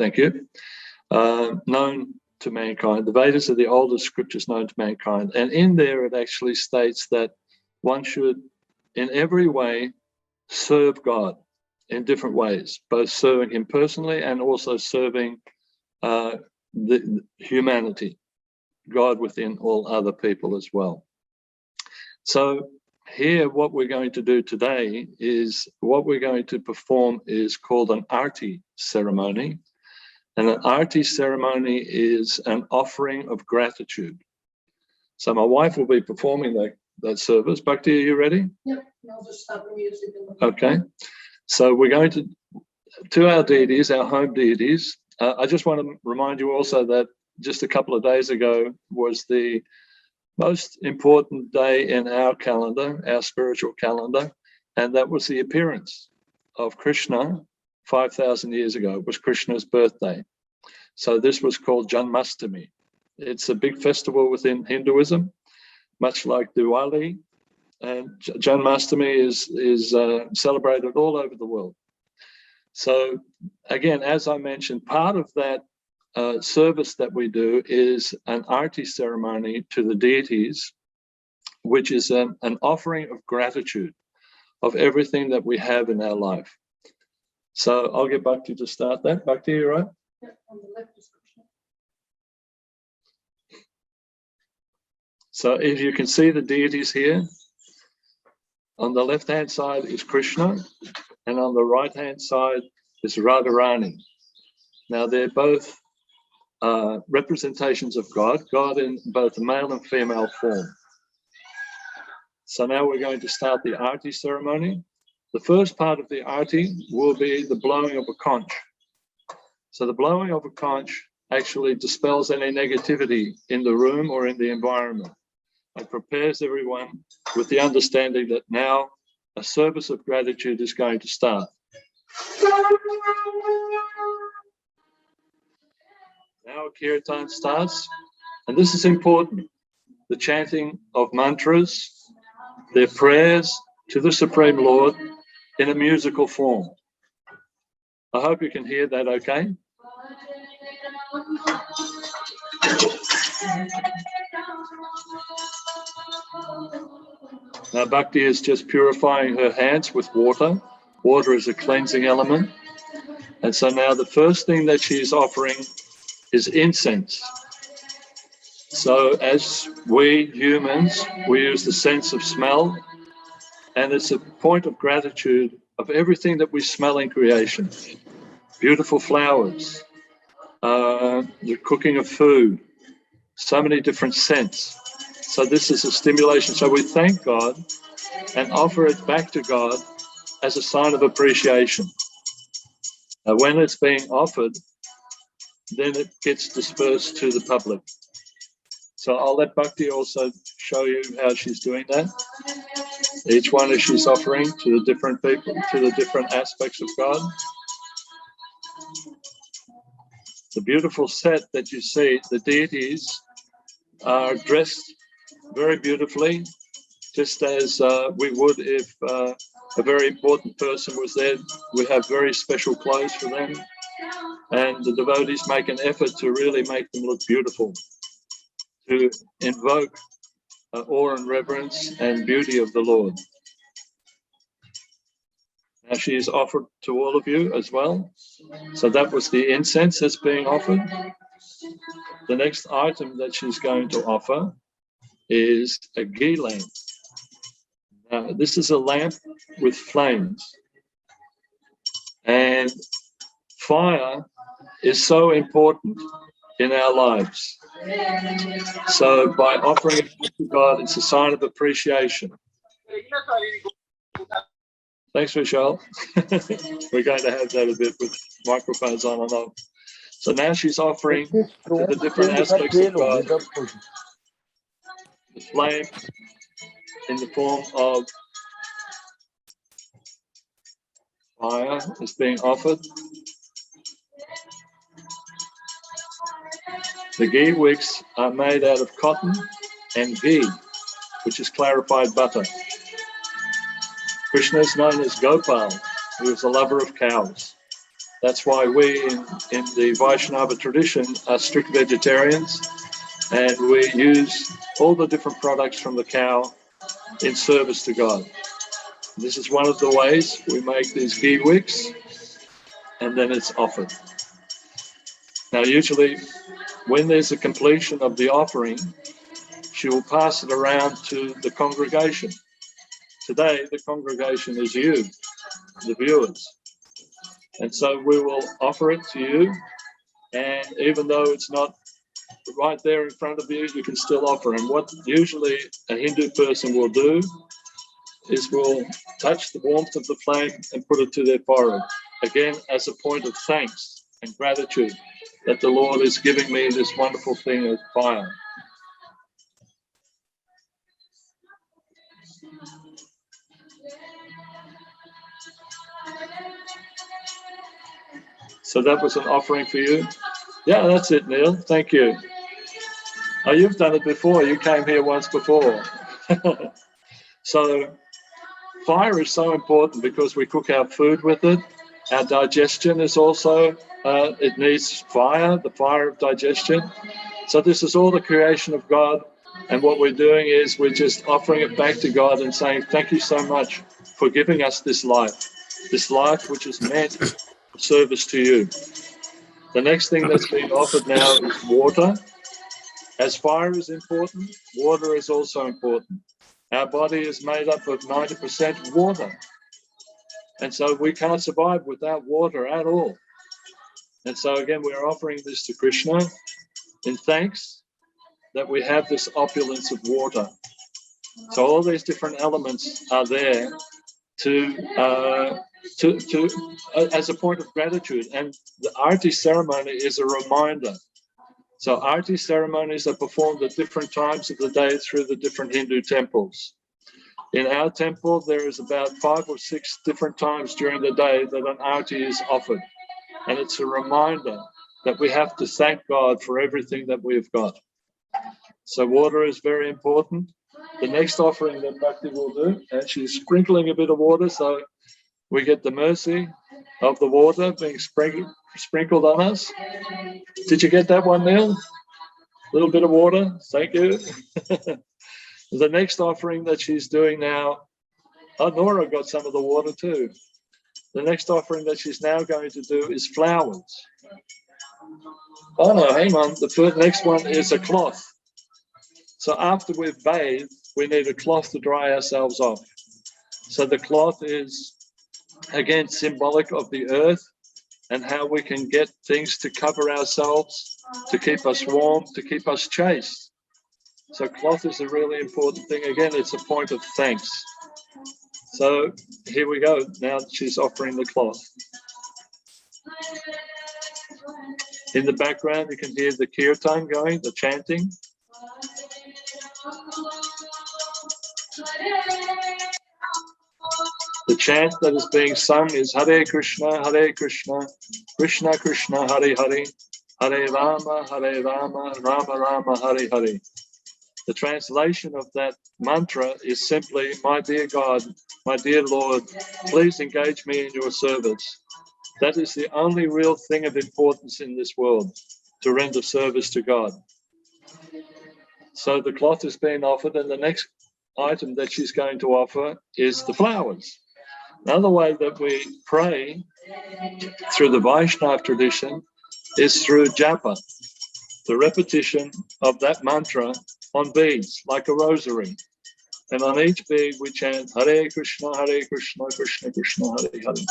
thank you, known to mankind. The Vedas are the oldest scriptures known to mankind. And in there, it actually states that one should, in every way, serve God in different ways, both serving him personally and also serving the humanity, God within all other people as well. So here, what we're going to do today is what we're going to perform is called an arti ceremony. And an arti ceremony is an offering of gratitude. So my wife will be performing that service. Bhakti, are you ready? Yep, I'll just stop the music. Okay. So we're going to our deities, our home deities. I just want to remind you also that just a couple of days ago was the most important day in our calendar, our spiritual calendar, and that was the appearance of Krishna 5,000 years ago. It was Krishna's birthday. So this was called Janmashtami. It's a big festival within Hinduism, much like Diwali, and Janmashtami is celebrated all over the world. So again, as I mentioned, part of that service that we do is an arti ceremony to the deities, which is an offering of gratitude of everything that we have in our life. So I'll get Bhakti to start that. Bhakti, you right? Yeah, on the left is Krishna. So if you can see the deities here, on the left-hand side is Krishna, and on the right-hand side is Radharani. Now they're both representations of God in both male and female form. So now we're going to start the arti ceremony. The first part of the arti will be the blowing of a conch. So the blowing of a conch actually dispels any negativity in the room or in the environment and prepares everyone with the understanding that now a service of gratitude is going to start. Now a kirtan starts, and this is important. The chanting of mantras, their prayers to the Supreme Lord in a musical form. I hope you can hear that okay. Now Bhakti is just purifying her hands with water. Water is a cleansing element. And so now the first thing that she's offering is incense. So as we humans, we use the sense of smell, and it's a point of gratitude of everything that we smell in creation. Beautiful flowers, the cooking of food, so many different scents. So this is a stimulation. So we thank God and offer it back to God as a sign of appreciation. When it's being offered, then it gets dispersed to the public. So I'll let Bhakti also show you how she's doing that. Each one as she's offering to the different people, to the different aspects of God. The beautiful set that you see, the deities are dressed very beautifully, just as we would if a very important person was there. We have very special clothes for them, and the devotees make an effort to really make them look beautiful, to invoke awe and reverence and beauty of the Lord. Now she is offered to all of you as well. So that was the incense that's being offered. The next item that she's going to offer is a ghee lamp. Now, this is a lamp with flames. And fire is so important in our lives. So by offering it to God, it's a sign of appreciation. Thanks, Michelle. We're going to have that a bit with microphones on and off. So now she's offering to the different aspects of God the flame in the form of fire is being offered. The ghee wicks are made out of cotton and ghee, which is clarified butter. Krishna is known as Gopal, who is a lover of cows. That's why we in the Vaishnava tradition are strict vegetarians, and we use all the different products from the cow in service to God. This is one of the ways we make these ghee wicks, and then it's offered. Now, usually when there's a completion of the offering, she will pass it around to the congregation. Today, the congregation is you, the viewers. And so we will offer it to you, and even though it's not right there in front of you, you can still offer. And what usually a Hindu person will do is will touch the warmth of the flame and put it to their forehead, again as a point of thanks and gratitude that the Lord is giving me this wonderful thing of fire. So that was an offering for you. Yeah, that's it, Neil. Thank you. Oh, you've done it before. You came here once before. So fire is so important because we cook our food with it. Our digestion is also, it needs fire, the fire of digestion. So this is all the creation of God. And what we're doing is we're just offering it back to God and saying, thank you so much for giving us this life which is meant for service to you. The next thing that's being offered now is water. As fire is important, water is also important. Our body is made up of 90% water. And so we can't survive without water at all. And so again, we're offering this to Krishna in thanks that we have this opulence of water. So all these different elements are there to as a point of gratitude. And the Arti ceremony is a reminder. So Arti ceremonies are performed at different times of the day through the different Hindu temples. In our temple, there is about 5 or 6 different times during the day that an Arti is offered. And it's a reminder that we have to thank God for everything that we've got. So water is very important. The next offering that Bhakti will do, and she's sprinkling a bit of water, so we get the mercy of the water being sprinkled on us. Did you get that one, Neil? A little bit of water, thank you. The next offering that she's doing now, oh, Nora got some of the water too. The next offering that she's now going to do is flowers. Oh no, hang on, the next one is a cloth. So after we've bathed, we need a cloth to dry ourselves off. So the cloth is, again, symbolic of the earth and how we can get things to cover ourselves, to keep us warm, to keep us chaste. So cloth is a really important thing. Again, it's a point of thanks. So here we go. Now she's offering the cloth. In the background, you can hear the kirtan going, the chanting. The chant that is being sung is Hare Krishna, Krishna Krishna, Hare Hare, Hare Rama, Rama Rama, Hare Hare. The translation of that mantra is simply, my dear God, my dear Lord, please engage me in your service. That is the only real thing of importance in this world, to render service to God. So the cloth is being offered, and the next item that she's going to offer is the flowers. Another way that we pray through the Vaishnava tradition is through japa, the repetition of that mantra on beads, like a rosary. And on each bead we chant Hare Krishna, Krishna Krishna, Hare Hare.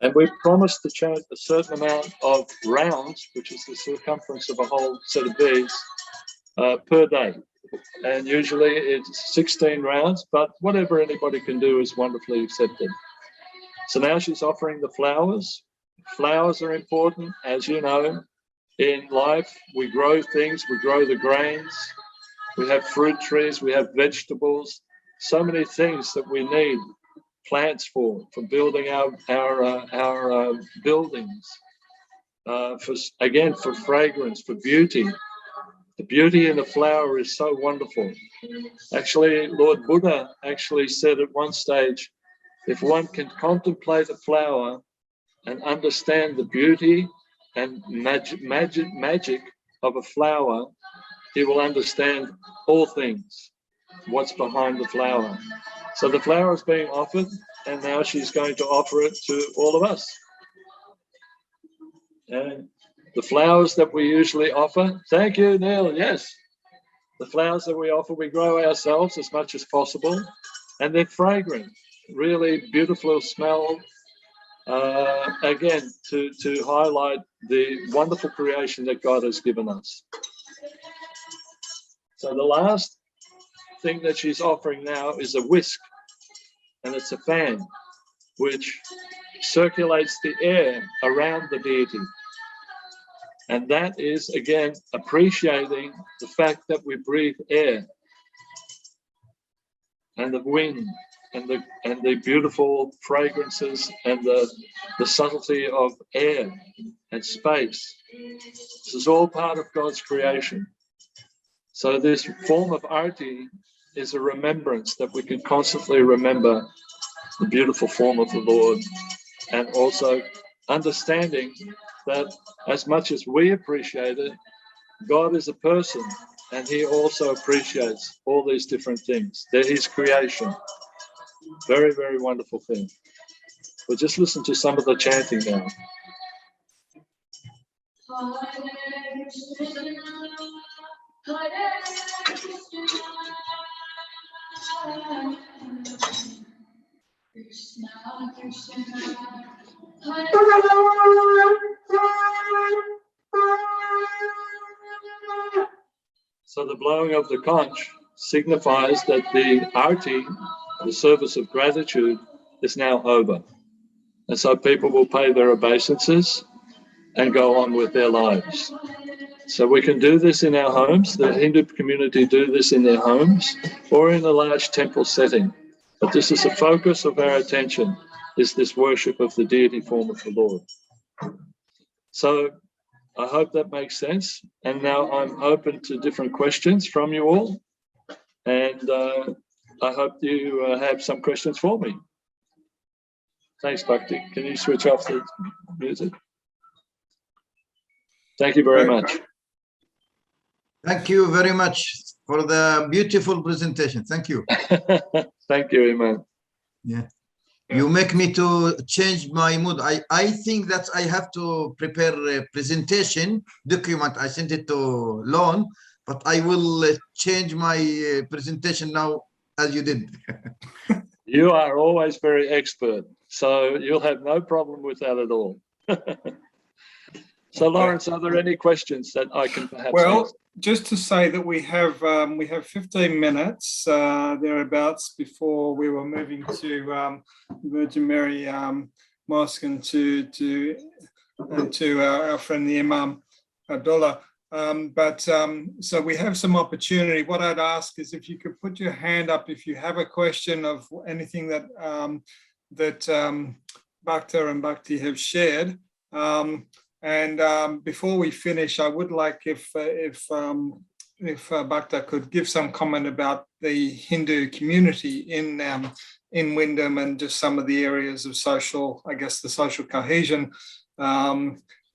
And we promise to chant a certain amount of rounds, which is the circumference of a whole set of beads, per day. And usually it's 16 rounds, but whatever anybody can do is wonderfully accepted. So now she's offering the flowers. Flowers are important, as you know. In life, we grow things, we grow the grains, we have fruit trees, we have vegetables, so many things that we need plants for building our buildings, for fragrance, for beauty. The beauty in a flower is so wonderful. Actually, Lord Buddha actually said at one stage, if one can contemplate a flower and understand the beauty and magic of a flower, he will understand all things, what's behind the flower. So the flower is being offered, and now she's going to offer it to all of us. And the flowers that we usually offer, thank you, Neil, yes. The flowers that we offer, we grow ourselves as much as possible, and they're fragrant, really beautiful smell. Again, to highlight the wonderful creation that God has given us. So the last thing that she's offering now is a whisk, and it's a fan which circulates the air around the deity. And that is, again, appreciating the fact that we breathe air and the wind and the beautiful fragrances and the subtlety of air and space. This is all part of God's creation. So this form of arti is a remembrance that we can constantly remember the beautiful form of the Lord, and also understanding that as much as we appreciate it, God is a person, and he also appreciates all these different things. They're his creation. Very, very wonderful thing. We'll just listen to some of the chanting now. So the blowing of the conch signifies that the arti, the service of gratitude, is now over. And so people will pay their obeisances and go on with their lives. So we can do this in our homes. The Hindu community do this in their homes or in a large temple setting. But this is the focus of our attention, is this worship of the deity form of the Lord. So I hope that makes sense. And now I'm open to different questions from you all. And I hope you have some questions for me. Thanks, Bhakti. Can you switch off the music? Thank you very much. Thank you very much for the beautiful presentation. Thank you. Thank you, Iman. Yeah. You make me to change my mood. I think that I have to prepare a presentation document. I sent it to Lon, but I will change my presentation now as you did. You are always very expert, so you'll have no problem with that at all. So, Lawrence, are there any questions that I can perhaps ask? Just to say that we have 15 minutes thereabouts before we were moving to Virgin Mary Mosque and to our friend the Imam Abdullah. So we have some opportunity. What I'd ask is if you could put your hand up if you have a question of anything that Bhakta and Bhakti have shared. Before we finish, I would like if Bhakta could give some comment about the Hindu community in Wyndham and just some of the areas of social, I guess, the social cohesion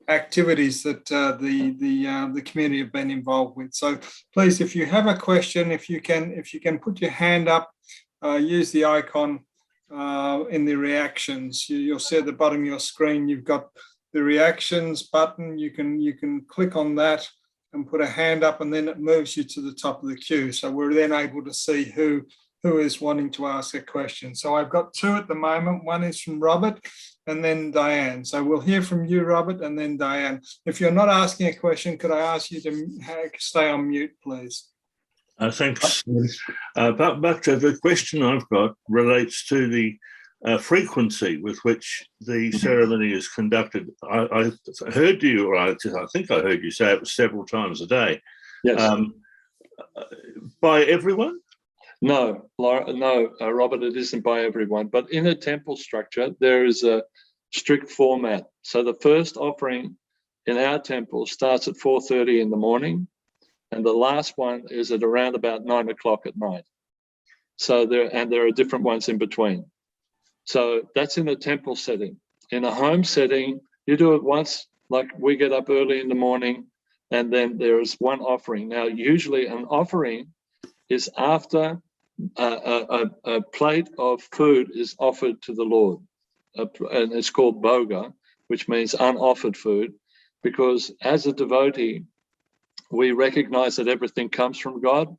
activities that the community have been involved with. So please, if you have a question, if you can put your hand up, use the icon in the reactions. You'll see at the bottom of your screen, you've got the reactions button. You can click on that and put a hand up, and then it moves you to the top of the queue. So we're then able to see who is wanting to ask a question. So I've got two at the moment. One is from Robert and then Diane. So we'll hear from you, Robert, and then Diane. If you're not asking a question, could I ask you to stay on mute, please? Thanks. But the question I've got relates to the frequency with which the ceremony is conducted. I heard you, or I think I heard you say it was several times a day. Yes. By everyone? No, Robert, it isn't by everyone. But in a temple structure, there is a strict format. So the first offering in our temple starts at 4:30 in the morning, and the last one is at around about 9 o'clock at night. So there are different ones in between. So that's in a temple setting. In a home setting, you do it once, like we get up early in the morning, and then there's one offering. Now, usually an offering is after a plate of food is offered to the Lord. And it's called boga, which means unoffered food, because as a devotee, we recognize that everything comes from God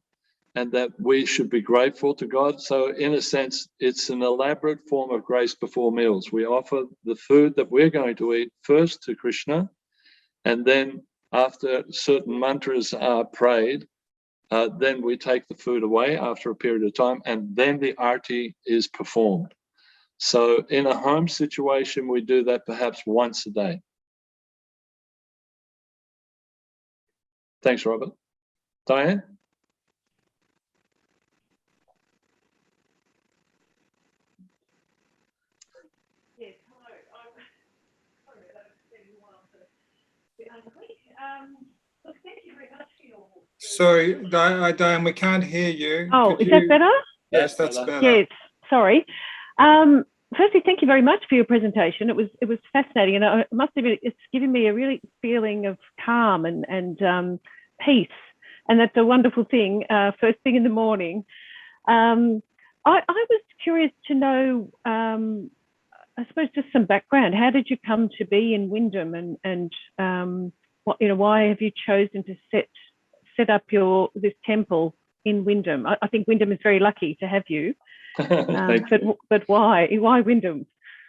and that we should be grateful to God. So in a sense, it's an elaborate form of grace before meals. We offer the food that we're going to eat first to Krishna, and then after certain mantras are prayed, then we take the food away after a period of time, and then the arti is performed. So in a home situation, we do that perhaps once a day. Thanks, Robert. Diane? Yes, hello. Sorry, that was taking a while to quick. Look, thank you very much for your. Sorry, Diane, we can't hear you. Oh, Could is that you- better? Yes, that's better. Yes, sorry. Firstly, thank you very much for your presentation. It was fascinating, and I must admit, it's given me a really feeling of calm and peace, and that's a wonderful thing. First thing in the morning. I was curious to know, I suppose, just some background. How did you come to be in Wyndham, and why have you chosen to set up this temple in Wyndham? I think Wyndham is very lucky to have you. But why Wyndham?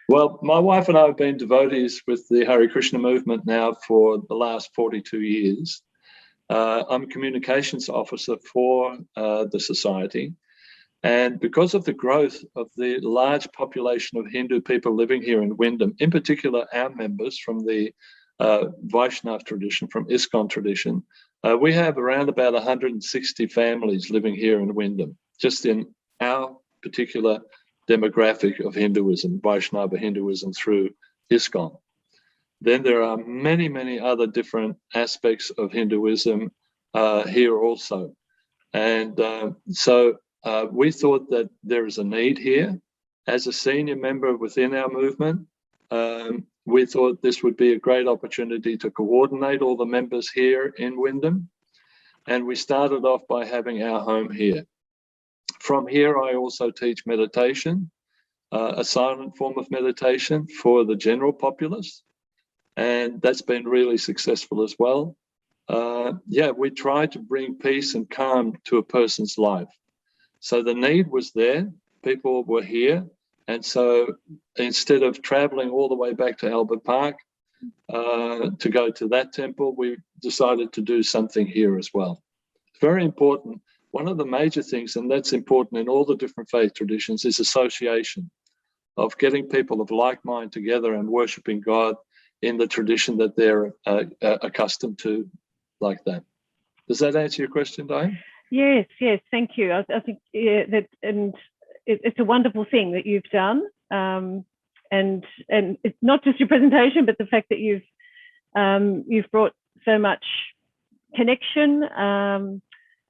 Well, my wife and I have been devotees with the Hare Krishna movement now for the last 42 years. I'm a communications officer for the society. And because of the growth of the large population of Hindu people living here in Wyndham, in particular our members from the Vaishnav tradition, from ISKCON tradition, we have around about 160 families living here in Wyndham, just in our particular demographic of Hinduism, Vaishnava Hinduism through ISKCON. Then there are many, many other different aspects of Hinduism here also. And so we thought that there is a need here. As a senior member within our movement, we thought this would be a great opportunity to coordinate all the members here in Wyndham. And we started off by having our home here. From here, I also teach meditation, a silent form of meditation for the general populace. And that's been really successful as well. We try to bring peace and calm to a person's life. So the need was there, people were here. And so instead of traveling all the way back to Albert Park to go to that temple, we decided to do something here as well. It's very important. One of the major things, and that's important in all the different faith traditions, is association, of getting people of like mind together and worshiping God in the tradition that they're accustomed to, like that. Does that answer your question, Diane? Yes, thank you. I think it's a wonderful thing that you've done, and it's not just your presentation, but the fact that you've brought so much connection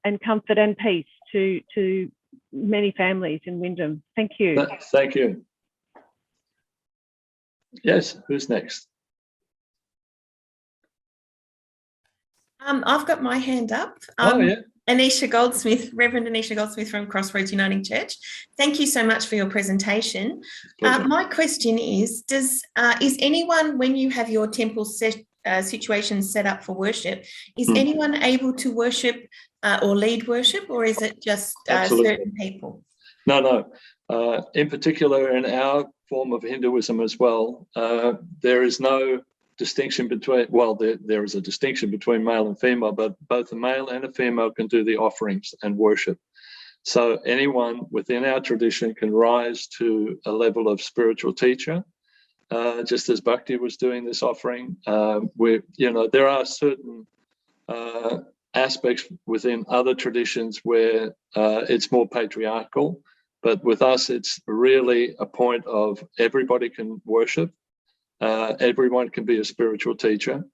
and comfort and peace to many families in Wyndham. Thank you. Thank you. Yes, who's next? I've got my hand up. Yeah. Anisha Goldsmith, Reverend Anisha Goldsmith from Crossroads Uniting Church. Thank you so much for your presentation. My question is anyone, when you have your temple situation set up for worship, is anyone able to worship or lead worship, or is it just certain people? No. In particular, in our form of Hinduism as well, there is no distinction between, there is a distinction between male and female, but both a male and a female can do the offerings and worship. So anyone within our tradition can rise to a level of spiritual teacher, just as Bhakti was doing this offering. There are certain aspects within other traditions where it's more patriarchal, but with us, it's really a point of everybody can worship. Everyone can be a spiritual teacher,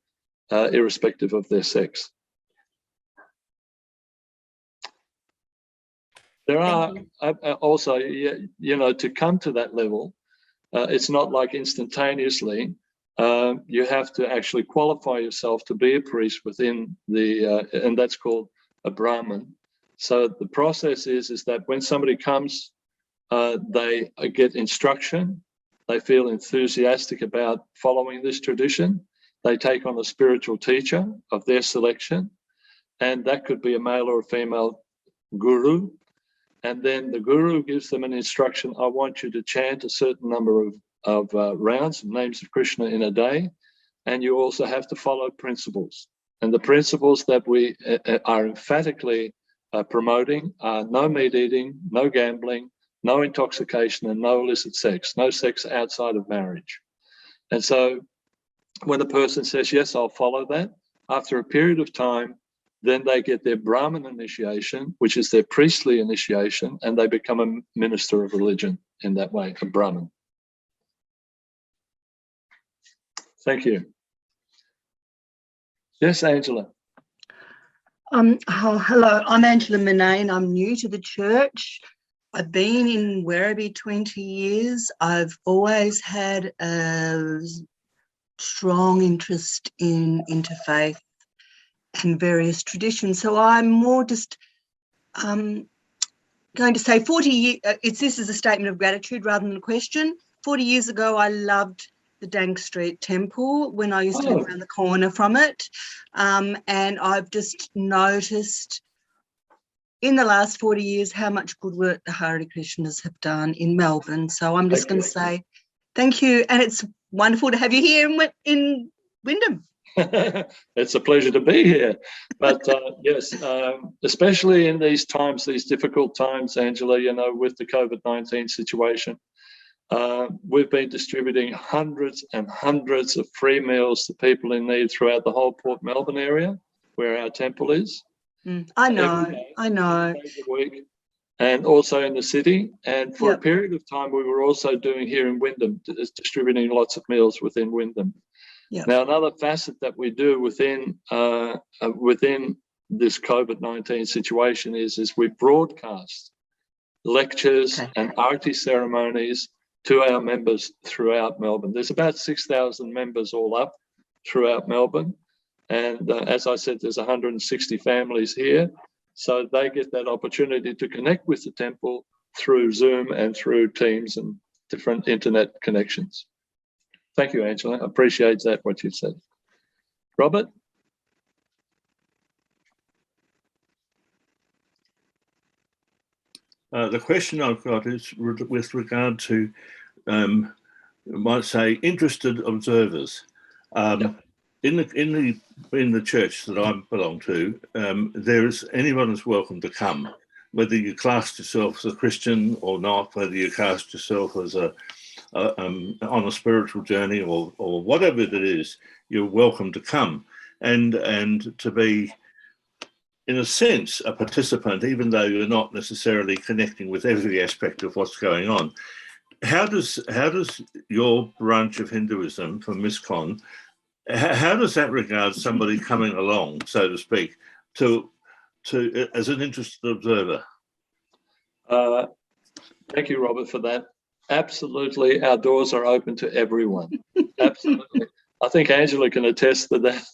irrespective of their sex. There are also, to come to that level, It's not like instantaneously. You have to actually qualify yourself to be a priest within and that's called a Brahmin. So the process is that when somebody comes, they get instruction, they feel enthusiastic about following this tradition, they take on a spiritual teacher of their selection, and that could be a male or a female guru. And then the guru gives them an instruction: I want you to chant a certain number of rounds, names of Krishna in a day, and you also have to follow principles. And the principles that we are emphatically promoting are no meat eating, no gambling, no intoxication, and no illicit sex, no sex outside of marriage. And so when a person says, yes, I'll follow that, after a period of time, then they get their Brahmin initiation, which is their priestly initiation, and they become a minister of religion in that way, a Brahmin. Thank you. Yes, Angela. Hello, I'm Angela Manane. I'm new to the church. I've been in Werribee 20 years. I've always had a strong interest in interfaith and various traditions. So I'm more just going to say 40 years, this is a statement of gratitude rather than a question. 40 years ago, I loved the Dank Street Temple when I used to live around the corner from it. And I've just noticed in the last 40 years how much good work the Hare Krishnas have done in Melbourne. So I'm just going to say thank you. And it's wonderful to have you here in Wyndham. It's a pleasure to be here. But yes, especially in these times, these difficult times, Angela, you know, with the COVID-19 situation, we've been distributing hundreds and hundreds of free meals to people in need throughout the whole Port Melbourne area where our temple is. I know. Days a week, and also in the city. And for a period of time, we were also doing here in Wyndham, distributing lots of meals within Wyndham. Now, another facet that we do within this COVID-19 situation is we broadcast lectures and arti ceremonies to our members throughout Melbourne. There's about 6,000 members all up throughout Melbourne. And as I said, there's 160 families here. So they get that opportunity to connect with the temple through Zoom and through Teams and different internet connections. Thank you, Angela. I appreciate that, what you said. Robert? The question I've got is with regard to, you might say, interested observers. In the church that I belong to, anyone is welcome to come, whether you class yourself as a Christian or not, whether you cast yourself as on a spiritual journey or whatever it is, you're welcome to come and to be, in a sense, a participant, even though you're not necessarily connecting with every aspect of what's going on. How does your branch of Hinduism, from MISCON, how does that regard somebody coming along, so to speak, to as an interested observer? Thank you, Robert, for that. Absolutely, our doors are open to everyone. Absolutely. I think Angela can attest to that.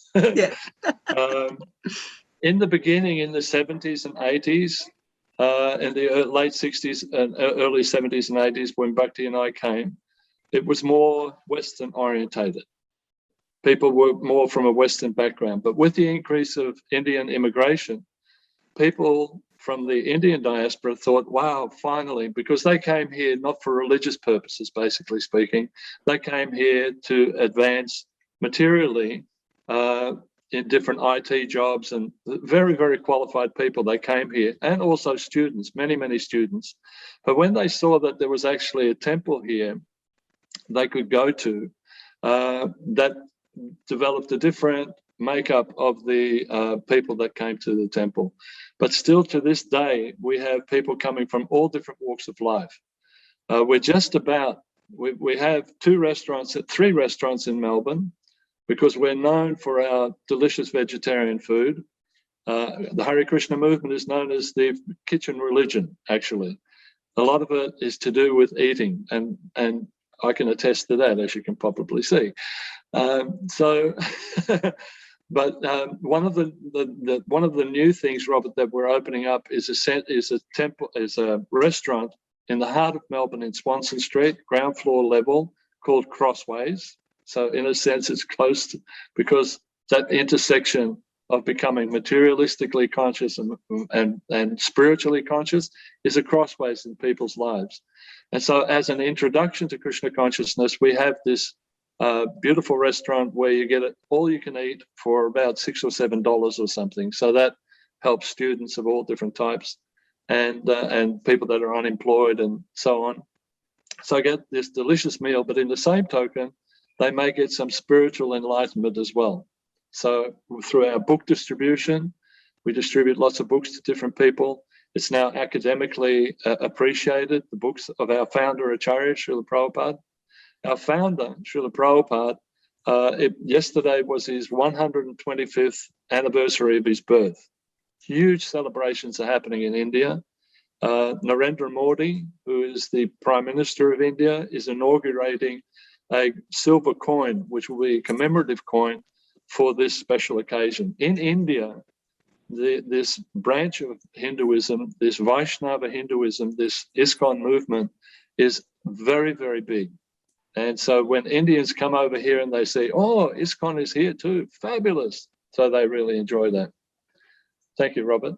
In the beginning, in the 70s and 80s, in the late 60s and early 70s and 80s, when Bhakti and I came, it was more Western orientated. People were more from a Western background. But with the increase of Indian immigration, people from the Indian diaspora thought, wow, finally, because they came here not for religious purposes, basically speaking. They came here to advance materially in different IT jobs, and very, very qualified people. They came here, and also students, many, many students. But when they saw that there was actually a temple here they could go to, that developed a different makeup of the people that came to the temple. But still to this day, we have people coming from all different walks of life. We're just about, we have three restaurants in Melbourne, because we're known for our delicious vegetarian food. The Hare Krishna movement is known as the kitchen religion, actually. A lot of it is to do with eating and I can attest to that, as you can probably see. So, but one of the new things, Robert, that we're opening up is a restaurant in the heart of Melbourne in Swanston Street, ground floor level, called Crossways. So in a sense, it's close to, because that intersection of becoming materialistically conscious and spiritually conscious is a crossways in people's lives. And so as an introduction to Krishna consciousness, we have this beautiful restaurant where you get it all you can eat for about $6 or $7 or something. So that helps students of all different types and people that are unemployed and so on. So I get this delicious meal, but in the same token, they may get some spiritual enlightenment as well. So through our book distribution, we distribute lots of books to different people. It's now academically appreciated, the books of our founder, Acharya Srila Prabhupada. Our founder, Srila Prabhupada, yesterday was his 125th anniversary of his birth. Huge celebrations are happening in India. Narendra Modi, who is the Prime Minister of India, is inaugurating a silver coin, which will be a commemorative coin for this special occasion. In India, this branch of Hinduism, this Vaishnava Hinduism, this ISKCON movement is very, very big. And so when Indians come over here and they say, oh, ISKCON is here too, fabulous. So they really enjoy that. Thank you, Robert.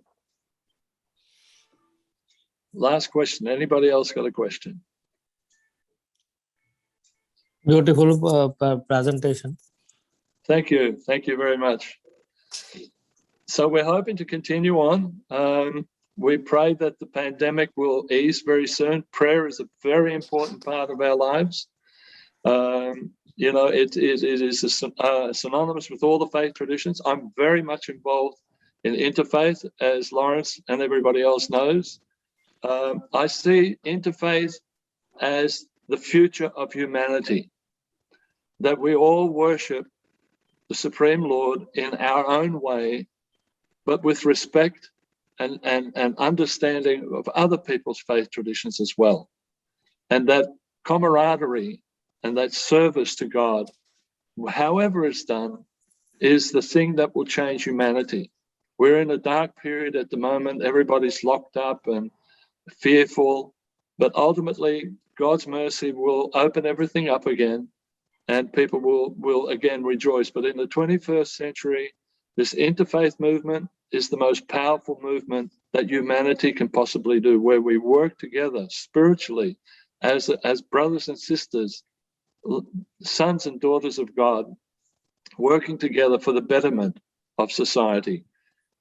Last question. Anybody else got a question? Beautiful presentation. Thank you. Thank you very much. So we're hoping to continue on. We pray that the pandemic will ease very soon. Prayer is a very important part of our lives. You know, it is synonymous with all the faith traditions. I'm very much involved in interfaith, as Lawrence and everybody else knows. I see interfaith as the future of humanity, that we all worship the Supreme Lord in our own way, but with respect and understanding of other people's faith traditions as well. And that camaraderie and that service to God, however it's done, is the thing that will change humanity. We're in a dark period at the moment. Everybody's locked up and fearful, but ultimately God's mercy will open everything up again and people will again rejoice. But in the 21st century, this interfaith movement is the most powerful movement that humanity can possibly do, where we work together spiritually as brothers and sisters, sons and daughters of God, working together for the betterment of society.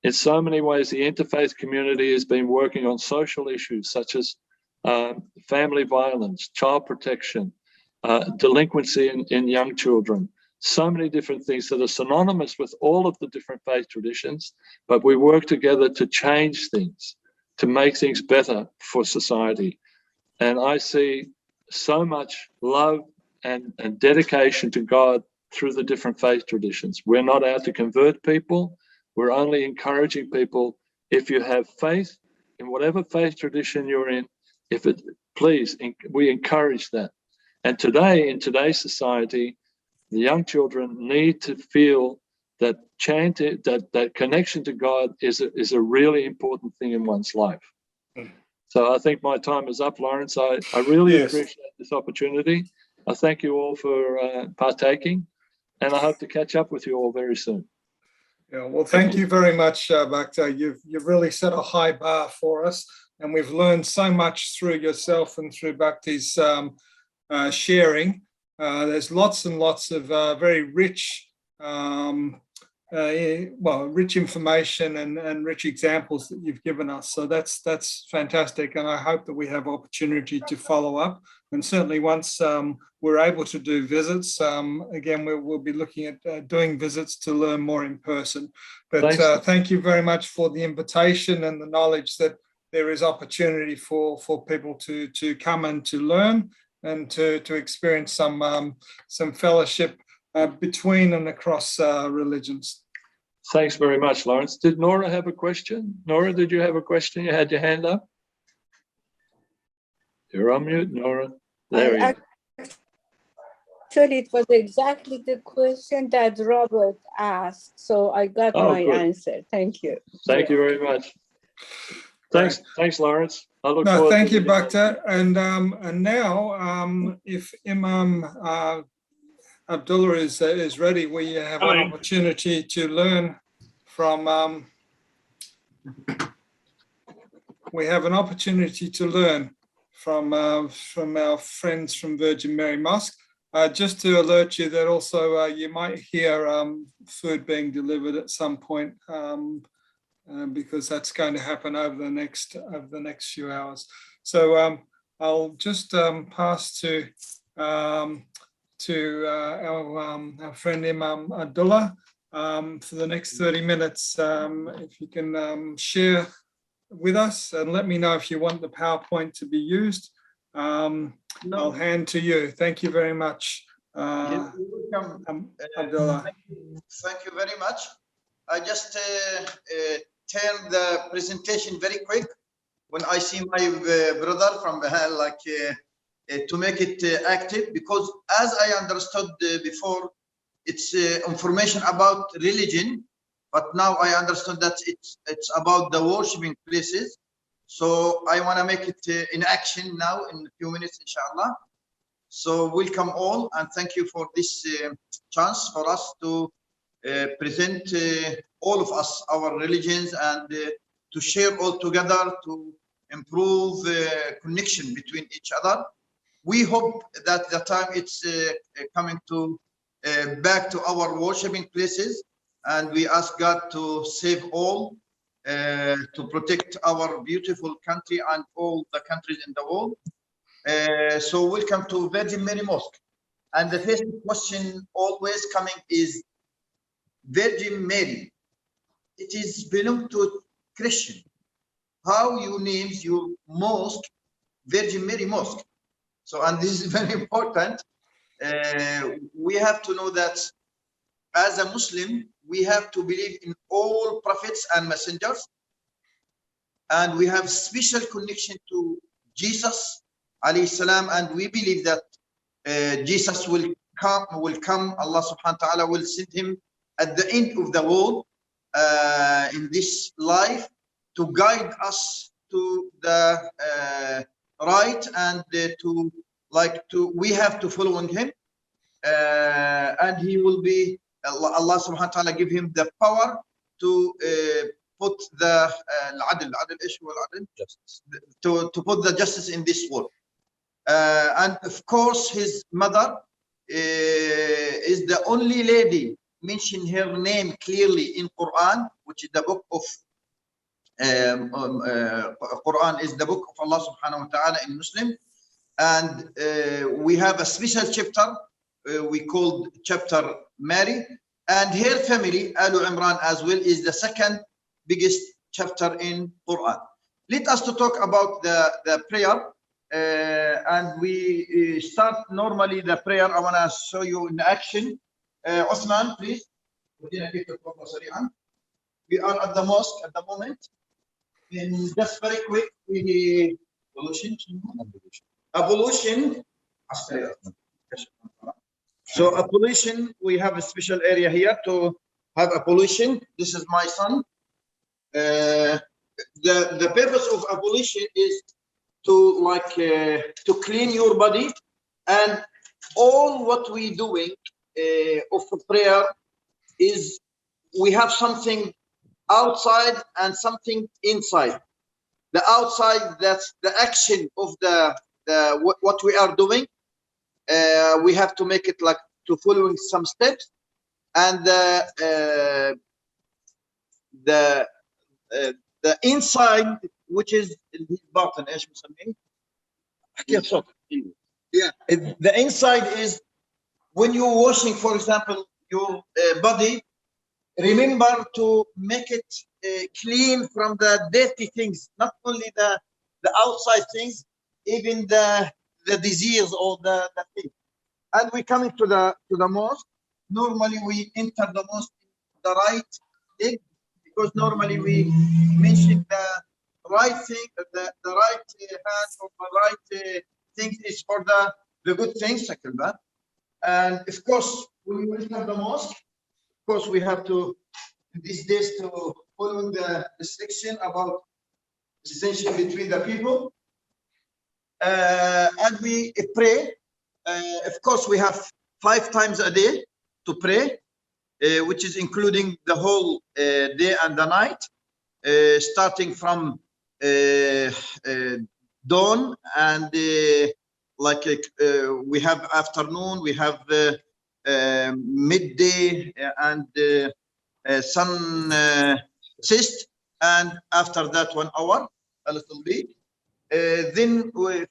In so many ways, the interfaith community has been working on social issues such as family violence, child protection, delinquency in young children, so many different things that are synonymous with all of the different faith traditions, but we work together to change things, to make things better for society. And I see so much love and dedication to God through the different faith traditions. We're not out to convert people. We're only encouraging people, if you have faith in whatever faith tradition you're in, please, we encourage that. And today, in today's society, the young children need to feel that that connection to God is a really important thing in one's life. So I think my time is up, Lawrence. I really appreciate this opportunity. I thank you all for partaking, and I hope to catch up with you all very soon. Yeah, well, thank you very much, Bhakta. You've really set a high bar for us, and we've learned so much through yourself and through Bhakti's sharing. There's lots and lots of very rich, rich information and rich examples that you've given us. So that's fantastic, and I hope that we have opportunity to follow up. And certainly once we're able to do visits, again, we'll be looking at doing visits to learn more in person. But thank you very much for the invitation and the knowledge that there is opportunity for people to come and to learn and to experience some fellowship between and across religions. Thanks very much, Lawrence. Did Nora have a question? Nora, did you have a question? You had your hand up? You're on mute, Nora. There we go. Actually, it was exactly the question that Robert asked. So I got Oh, my good. answer. Thank you. Thank you very much. Thanks, Lawrence. I look No, forward thank to you, meeting Bakhtar. And now, if Imam Abdullah is ready, we have an opportunity to learn from. We have an opportunity to learn from our friends from Virgin Mary Mosque. Just to alert you that also you might hear food being delivered at some point, because that's going to happen over the next few hours. So I'll just pass to our friend Imam Abdullah for the next 30 minutes. If you can share with us and let me know if you want the PowerPoint to be used. I'll hand to you. Thank you very much, Abdullah. Thank you very much. I just turn the presentation very quick when I see my brother from to make it active, because as I understood before, it's information about religion, but now I understand that it's about the worshiping places. So I want to make it in action now in a few minutes, inshallah. So welcome all, and thank you for this chance for us to present all of us, our religions, and to share all together to improve connection between each other. We hope that the time it's coming to back to our worshiping places, and we ask God to save all, to protect our beautiful country and all the countries in the world. So welcome to Virgin Mary Mosque. And the first question always coming is Virgin Mary. It is belong to Christian. How you names your mosque Virgin Mary Mosque? So, and this is very important. We have to know that as a Muslim, we have to believe in all prophets and messengers, and we have special connection to Jesus alayhi salam, and we believe that Jesus will come. Allah subhanahu wa ta'ala will send him at the end of the world in this life to guide us to the right, and we have to follow him, and he will be Allah subhanahu wa ta'ala give him the power to put the to put the justice in this world. And of course his mother is the only lady mention her name clearly in Quran, which is the book of Quran is the book of Allah subhanahu wa ta'ala in Muslim. And we have a special chapter we called chapter Mary, and her family Alu Imran as well is the second biggest chapter in Quran. Let us to talk about the prayer, and we start normally the prayer. I want to show you in action. Osman, please. We are at the mosque at the moment. In just very quick, we ablution. So ablution, we have a special area here to have ablution. This is my son. The purpose of ablution is to to clean your body, and all what we doing of prayer is we have something outside and something inside. The outside, that's the action of what we are doing. We have to make it like to following some steps, and the inside, which is the inside is when you're washing, for example, your body. Remember to make it clean from the dirty things, not only the outside things, even the disease or the thing. And we coming to the mosque. Normally we enter the mosque the right leg, because normally we mention the right thing, the right hand or the right thing is for the good things. And of course, when we enter the mosque, of course, we have to, these days, to follow the restriction about distinction between the people. And we pray. Of course, we have 5 times a day to pray, which is including the whole day and the night, starting from dawn, and we have afternoon, we have midday, and sun set, and after that 1 hour, a little bit. Then to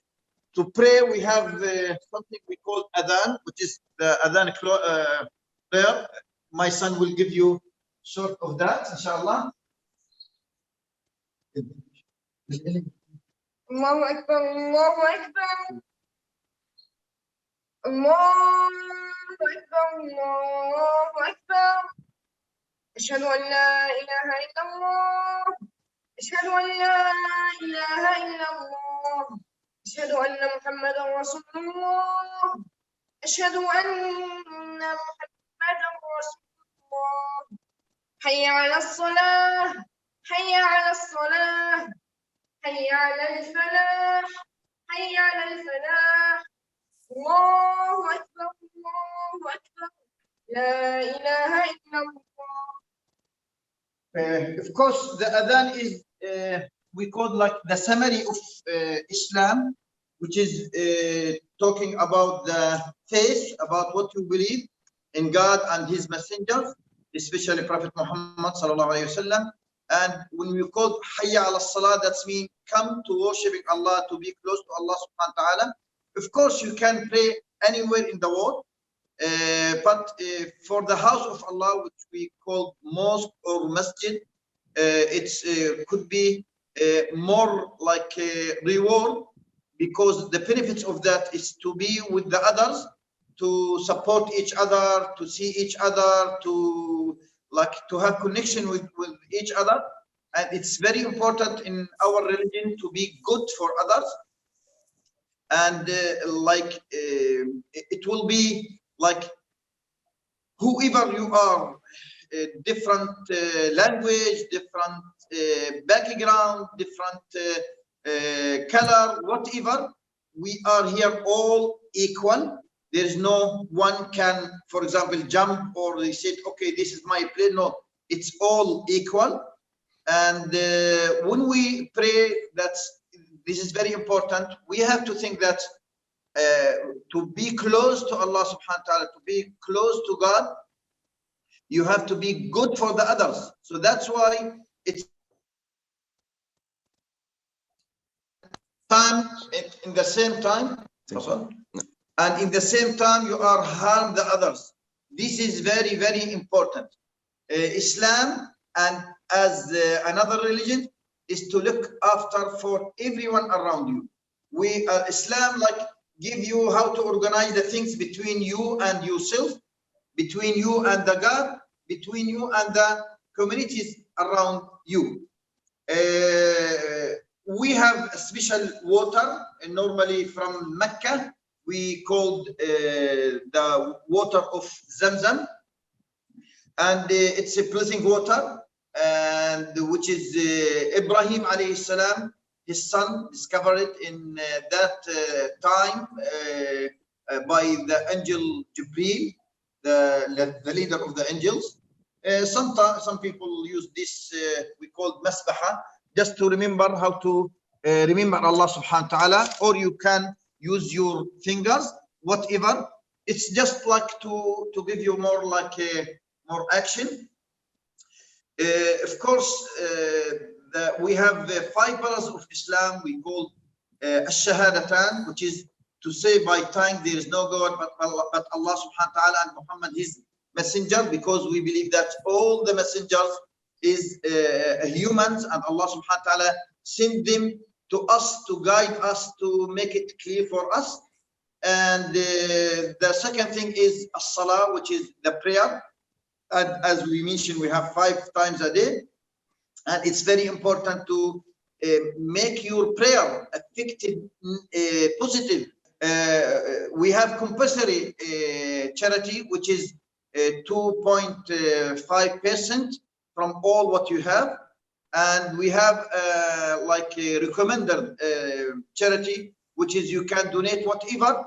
pray, we have something we call adhan, which is the adhan prayer. My son will give you short of that, inshallah. Allahu Akbar, Allahu Akbar. Allahu Akbar, Allahu Akbar. Ashhadu an la ilaha illallah. Ashhadu an la ilaha illallah. Ashhadu anna Muhammadan Rasulullah. Ashhadu anna Muhammadan Rasulullah. Hayya ala as-salah. Hayya ala as-salah. حي على الفلاح حي على الفلاح الله أكبر الله أكبر لا إله إلا الله. Of course, the adhan is we call like the summary of Islam, which is talking about the faith, about what you believe in God and His messengers, especially Prophet Muhammad sallallahu alaihi wasallam. And when we call Hayya ala Salah, that means come to worshiping Allah, to be close to Allah subhanahu wa ta'ala. Of course, you can pray anywhere in the world, but for the house of Allah, which we call mosque or masjid, it could be more like a reward, because the benefits of that is to be with the others, to support each other, to see each other, to have connection with each other. And it's very important in our religion to be good for others. And it will be like whoever you are, different language, different background, different color, whatever, we are here all equal. There is no one can, for example, jump or they said, okay, this is my place. No, it's all equal. And when we pray, this is very important. We have to think that to be close to Allah subhanahu wa ta'ala, to be close to God, you have to be good for the others. So that's why it's time in the same time. And in the same time, you are harm the others. This is very, very important. Islam, and as another religion, is to look after for everyone around you. Islam give you how to organize the things between you and yourself, between you and the God, between you and the communities around you. We have a special water, and normally from Mecca. We called the water of Zamzam, and it's a pleasant water, and which is Ibrahim alayhi salam, his son, discovered it in that time by the angel Jibreel, the leader of the angels. Some people use this, we call masbaha, just to remember how to remember Allah subhanahu wa ta'ala, or you can use your fingers, whatever. It's just like to give you more more action. Of course, we have the 5 pillars of Islam. We call ash-shahadatan, which is to say by time there is no God but Allah subhanahu wa ta'ala, and Muhammad his messenger, because we believe that all the messengers is humans, and Allah subhanahu wa ta'ala sent them to us to guide us, to make it clear for us. And the second thing is as-salah, which is the prayer. And as we mentioned, we have 5 times a day, and it's very important to make your prayer effective, positive. We have compulsory charity, which is 2.5% from all what you have. And we have like a recommended charity, which is you can donate whatever.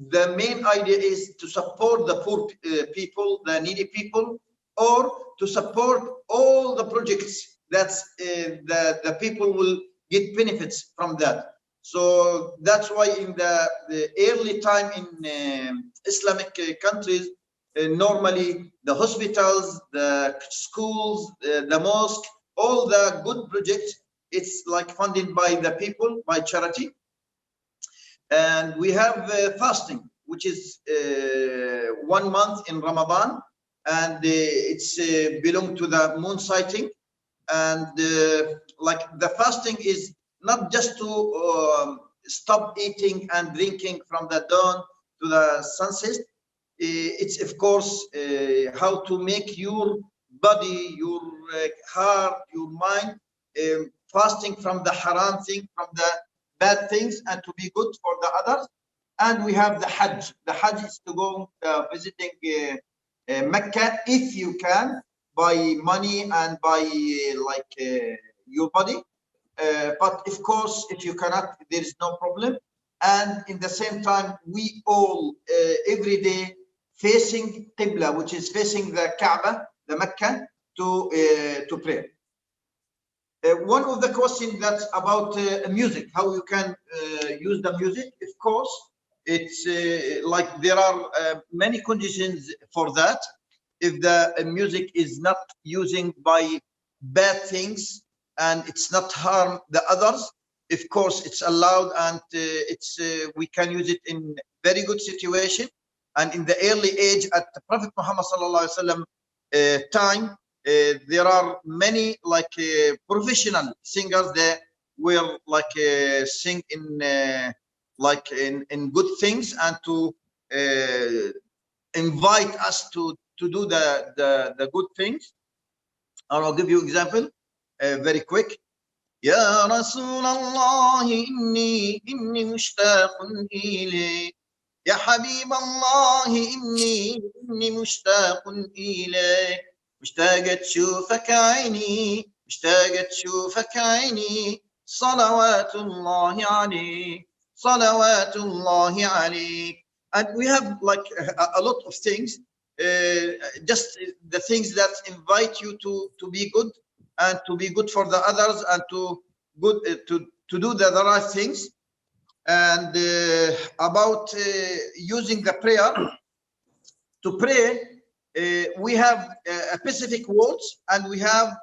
The main idea is to support the poor people, the needy people, or to support all the projects that's the people will get benefits from that. So that's why in the early time in Islamic countries, normally the hospitals, the schools, the mosque, all the good projects, it's like funded by the people, by charity. And we have fasting, which is 1 month in Ramadan, and it's belong to the moon sighting. And like the fasting is not just to stop eating and drinking from the dawn to the sunset. It's of course how to make your body, your heart, your mind fasting from the haram thing, from the bad things, and to be good for the others. And we have the Hajj. The Hajj is to go visiting Mecca if you can, by money and by like your body. But of course, if you cannot, there is no problem. And in the same time, we all every day facing Qibla, which is facing the Kaaba, the Mecca, to pray. One of the questions that's about music, how you can use the music. Of course, it's like there are many conditions for that. If the music is not using by bad things and it's not harm the others, of course it's allowed, and it's we can use it in very good situation. And in the early age at the Prophet Muhammad sallallahu alaihi wasallam time, there are many like professional singers that will like sing in like in good things, and to invite us to do the good things. And I'll give you example very quick. يا رسول الله إني مشتاق إليك يا حبيب الله إني مشتاق إليك مشتاق تشوفك عيني مشتاق تشوفك عيني صلوات الله عليك صلوات الله عليك. And we have like a lot of things, just the things that invite you to be good and to be good for the others, and to do the right things. And about using the prayer, to pray, we have specific words and we have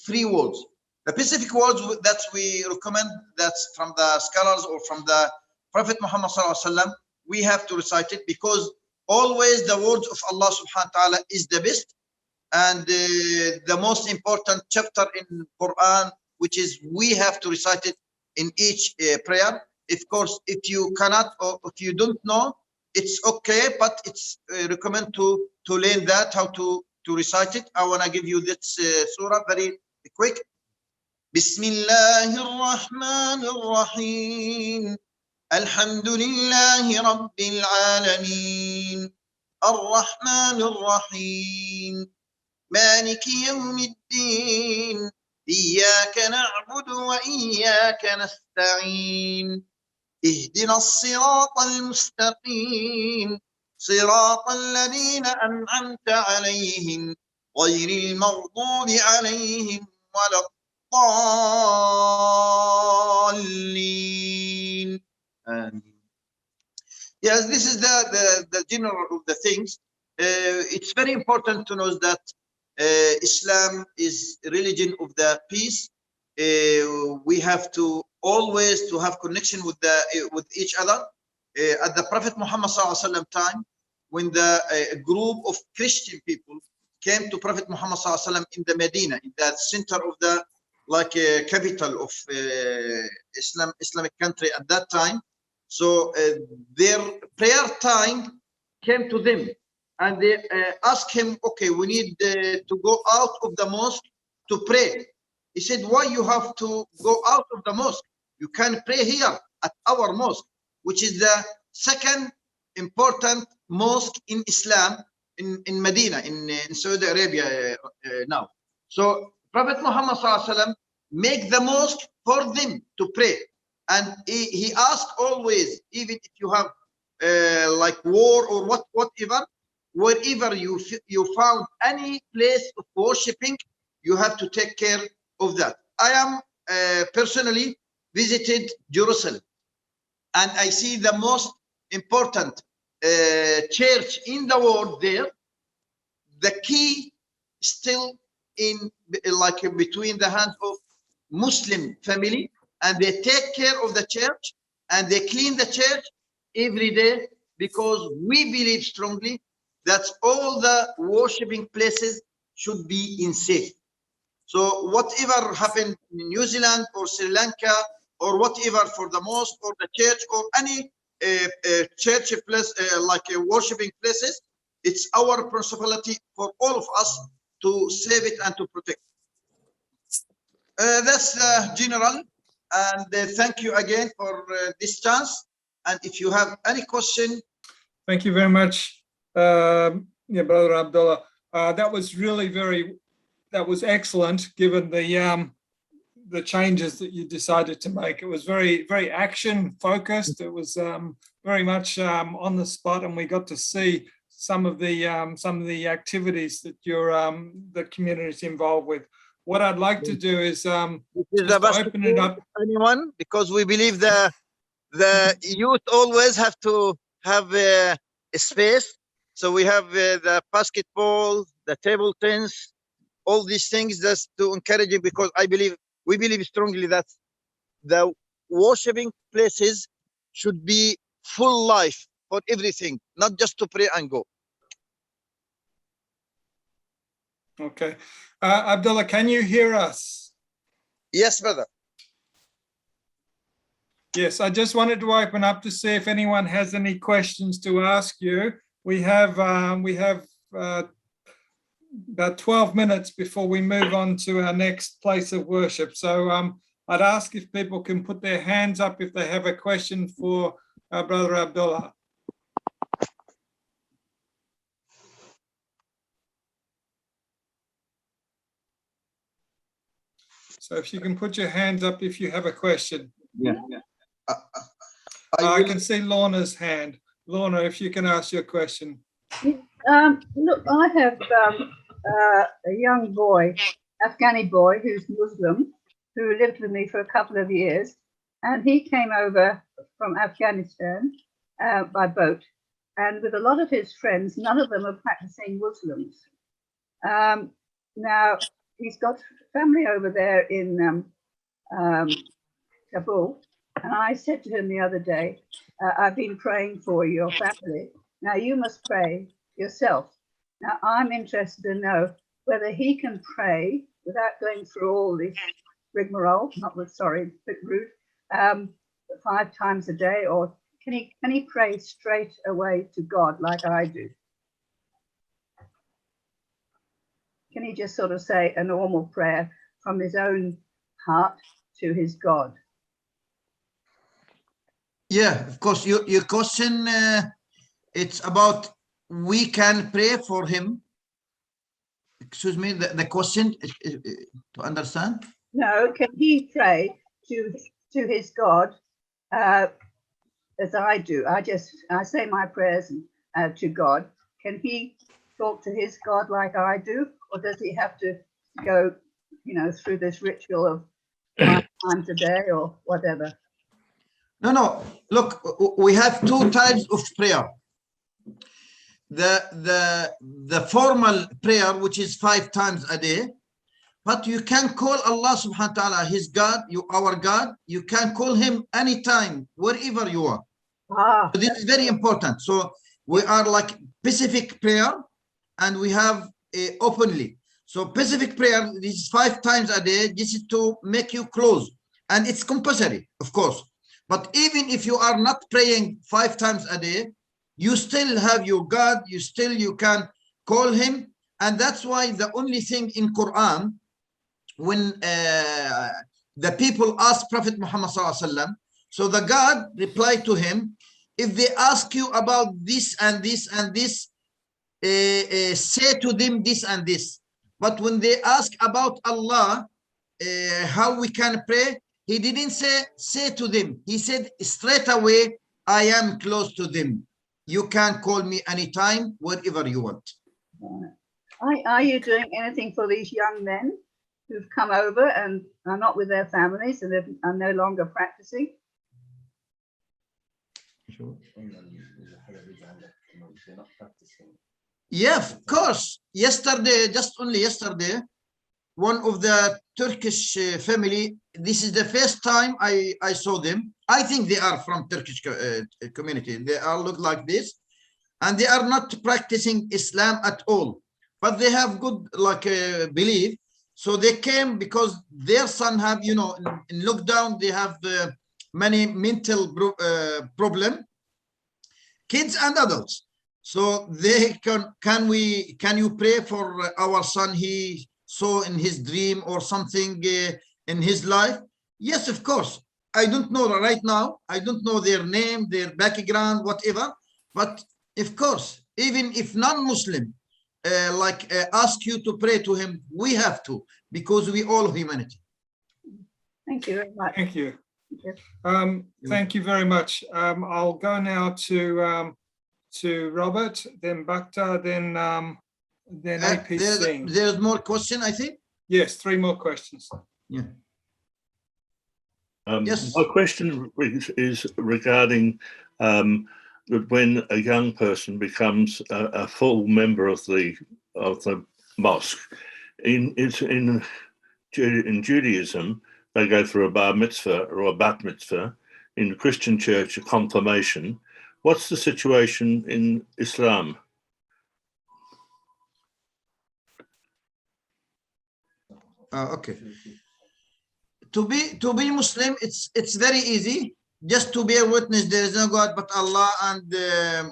free words. The specific words that we recommend, that's from the scholars or from the Prophet Muhammad sallallahu alaihi wasallam, we have to recite it, because always the words of Allah subhanahu wa ta'ala is the best. And the most important chapter in Quran, which is we have to recite it in each prayer. Of course, if you cannot or if you don't know, it's okay, but it's recommend to learn that, how to recite it. I want to give you this surah very quick. Bismillahir Rahmanir Rahim. Alhamdulillahi Rabbil Alameen. Ar-Rahmanir Rahim. مالك يوم الدين إياك نعبد وإياك نستعين اهدنا الصراط المستقيم صراط الذين أنعمت عليهم غير المغضوب عليهم ولا الضالين. Yes, this is the general of the things. It's very important to know that Islam is religion of the peace. We have to always to have connection with each other. At the Prophet Muhammad sallallahu alaihi wasallam time, when the group of Christian people came to Prophet Muhammad sallallahu alaihi wasallam in the Medina, in the center of the capital of Islamic country at that time. So their prayer time came to them. And they asked him, okay, we need to go out of the mosque to pray. He said, why you have to go out of the mosque? You can pray here at our mosque, which is the second important mosque in Islam in Medina, in Saudi Arabia now. So Prophet Muhammad SAW make the mosque for them to pray. And he asked always, even if you have like war or whatever, wherever you found any place of worshiping, you have to take care of that. I am personally visited Jerusalem, and I see the most important church in the world there. The key still in like between the hands of Muslim family, and they take care of the church and they clean the church every day, because we believe strongly that all the worshiping places should be in safe. So whatever happened in New Zealand or Sri Lanka or whatever for the mosque or the church or any church place like worshiping places, it's our responsibility for all of us to save it and to protect. That's general, and thank you again for this chance. And if you have any question. Thank you very much, yeah, Brother Abdullah. That was really that was excellent, given the changes that you decided to make. It was very action focused. It was very much on the spot, and we got to see some of the activities that the community is involved with. What I'd like to do is just open it up. Anyone, because we believe the youth always have to have a space. So we have the basketball, the table tennis, all these things just to encourage it, because we believe strongly that the worshiping places should be full life for everything, not just to pray and go. Okay. Abdullah, can you hear us? Yes, brother. Yes, I just wanted to open up to see if anyone has any questions to ask you. We have about 12 minutes before we move on to our next place of worship. So I'd ask if people can put their hands up if they have a question for our Brother Abdullah. So if you can put your hands up if you have a question. Yeah. I can see Lorna's hand. Lorna, if you can ask your question. Look, I have a young boy, Afghani boy, who's Muslim, who lived with me for a couple of years, and he came over from Afghanistan by boat, and with a lot of his friends, none of them are practicing Muslims. Now, he's got family over there in Kabul, and I said to him the other day, I've been praying for your family. Now you must pray yourself. Now I'm interested to know whether he can pray without going through all this rigmarole, a bit rude, 5 times a day, or can he pray straight away to God like I do? Can he just sort of say a normal prayer from his own heart to his God? Yeah, of course. Your question, it's about we can pray for him. Excuse me, the question to understand? No, can he pray to his God as I do? I say my prayers to God. Can he talk to his God like I do, or does he have to go, through this ritual of 5 times a day or whatever? No. Look, we have 2 types of prayer. The formal prayer, which is 5 times a day, but you can call Allah subhanahu wa ta'ala his God, our God. You can call him anytime, wherever you are. So this is very important. So we are like specific prayer, and we have openly. So specific prayer, this is 5 times a day. This is to make you close, and it's compulsory, of course. But even if you are not praying 5 times a day, you still have your God, you can call him. And that's why the only thing in Quran, when the people asked Prophet Muhammad sallallahu alaihi wasallam, so the God replied to him, if they ask you about this and this and this, say to them this and this. But when they ask about Allah, how we can pray, he didn't say to them. He said straight away, I am close to them. You can call me anytime, wherever you want. Are you doing anything for these young men who've come over and are not with their families and are no longer practicing? Yeah, of course. Yesterday, just only yesterday, one of the Turkish family, this is the first time I saw them. I think they are from Turkish community. They all look like this, and they are not practicing Islam at all, but they have good belief. So they came because their son have, you know, in lockdown, they have many mental problem, kids and adults. So they can you pray for our son he saw in his dream or something in his life? Yes, of course. I don't know right now. I don't know their name, their background, whatever. But of course, even if non-Muslim ask you to pray to him, we have to, because we all humanity. Thank you very much. Thank you. Thank you. Thank you very much. I'll go now to Robert, then Bakhtar, then AP Singh. There's more question, I think. Yes, 3 more questions. Yeah. Yes. My question is regarding that when a young person becomes a full member of the mosque, in Judaism, they go through a bar mitzvah or a bat mitzvah. In the Christian church, a confirmation. What's the situation in Islam? Okay. To be Muslim, it's very easy. Just to bear witness there is no God but Allah, and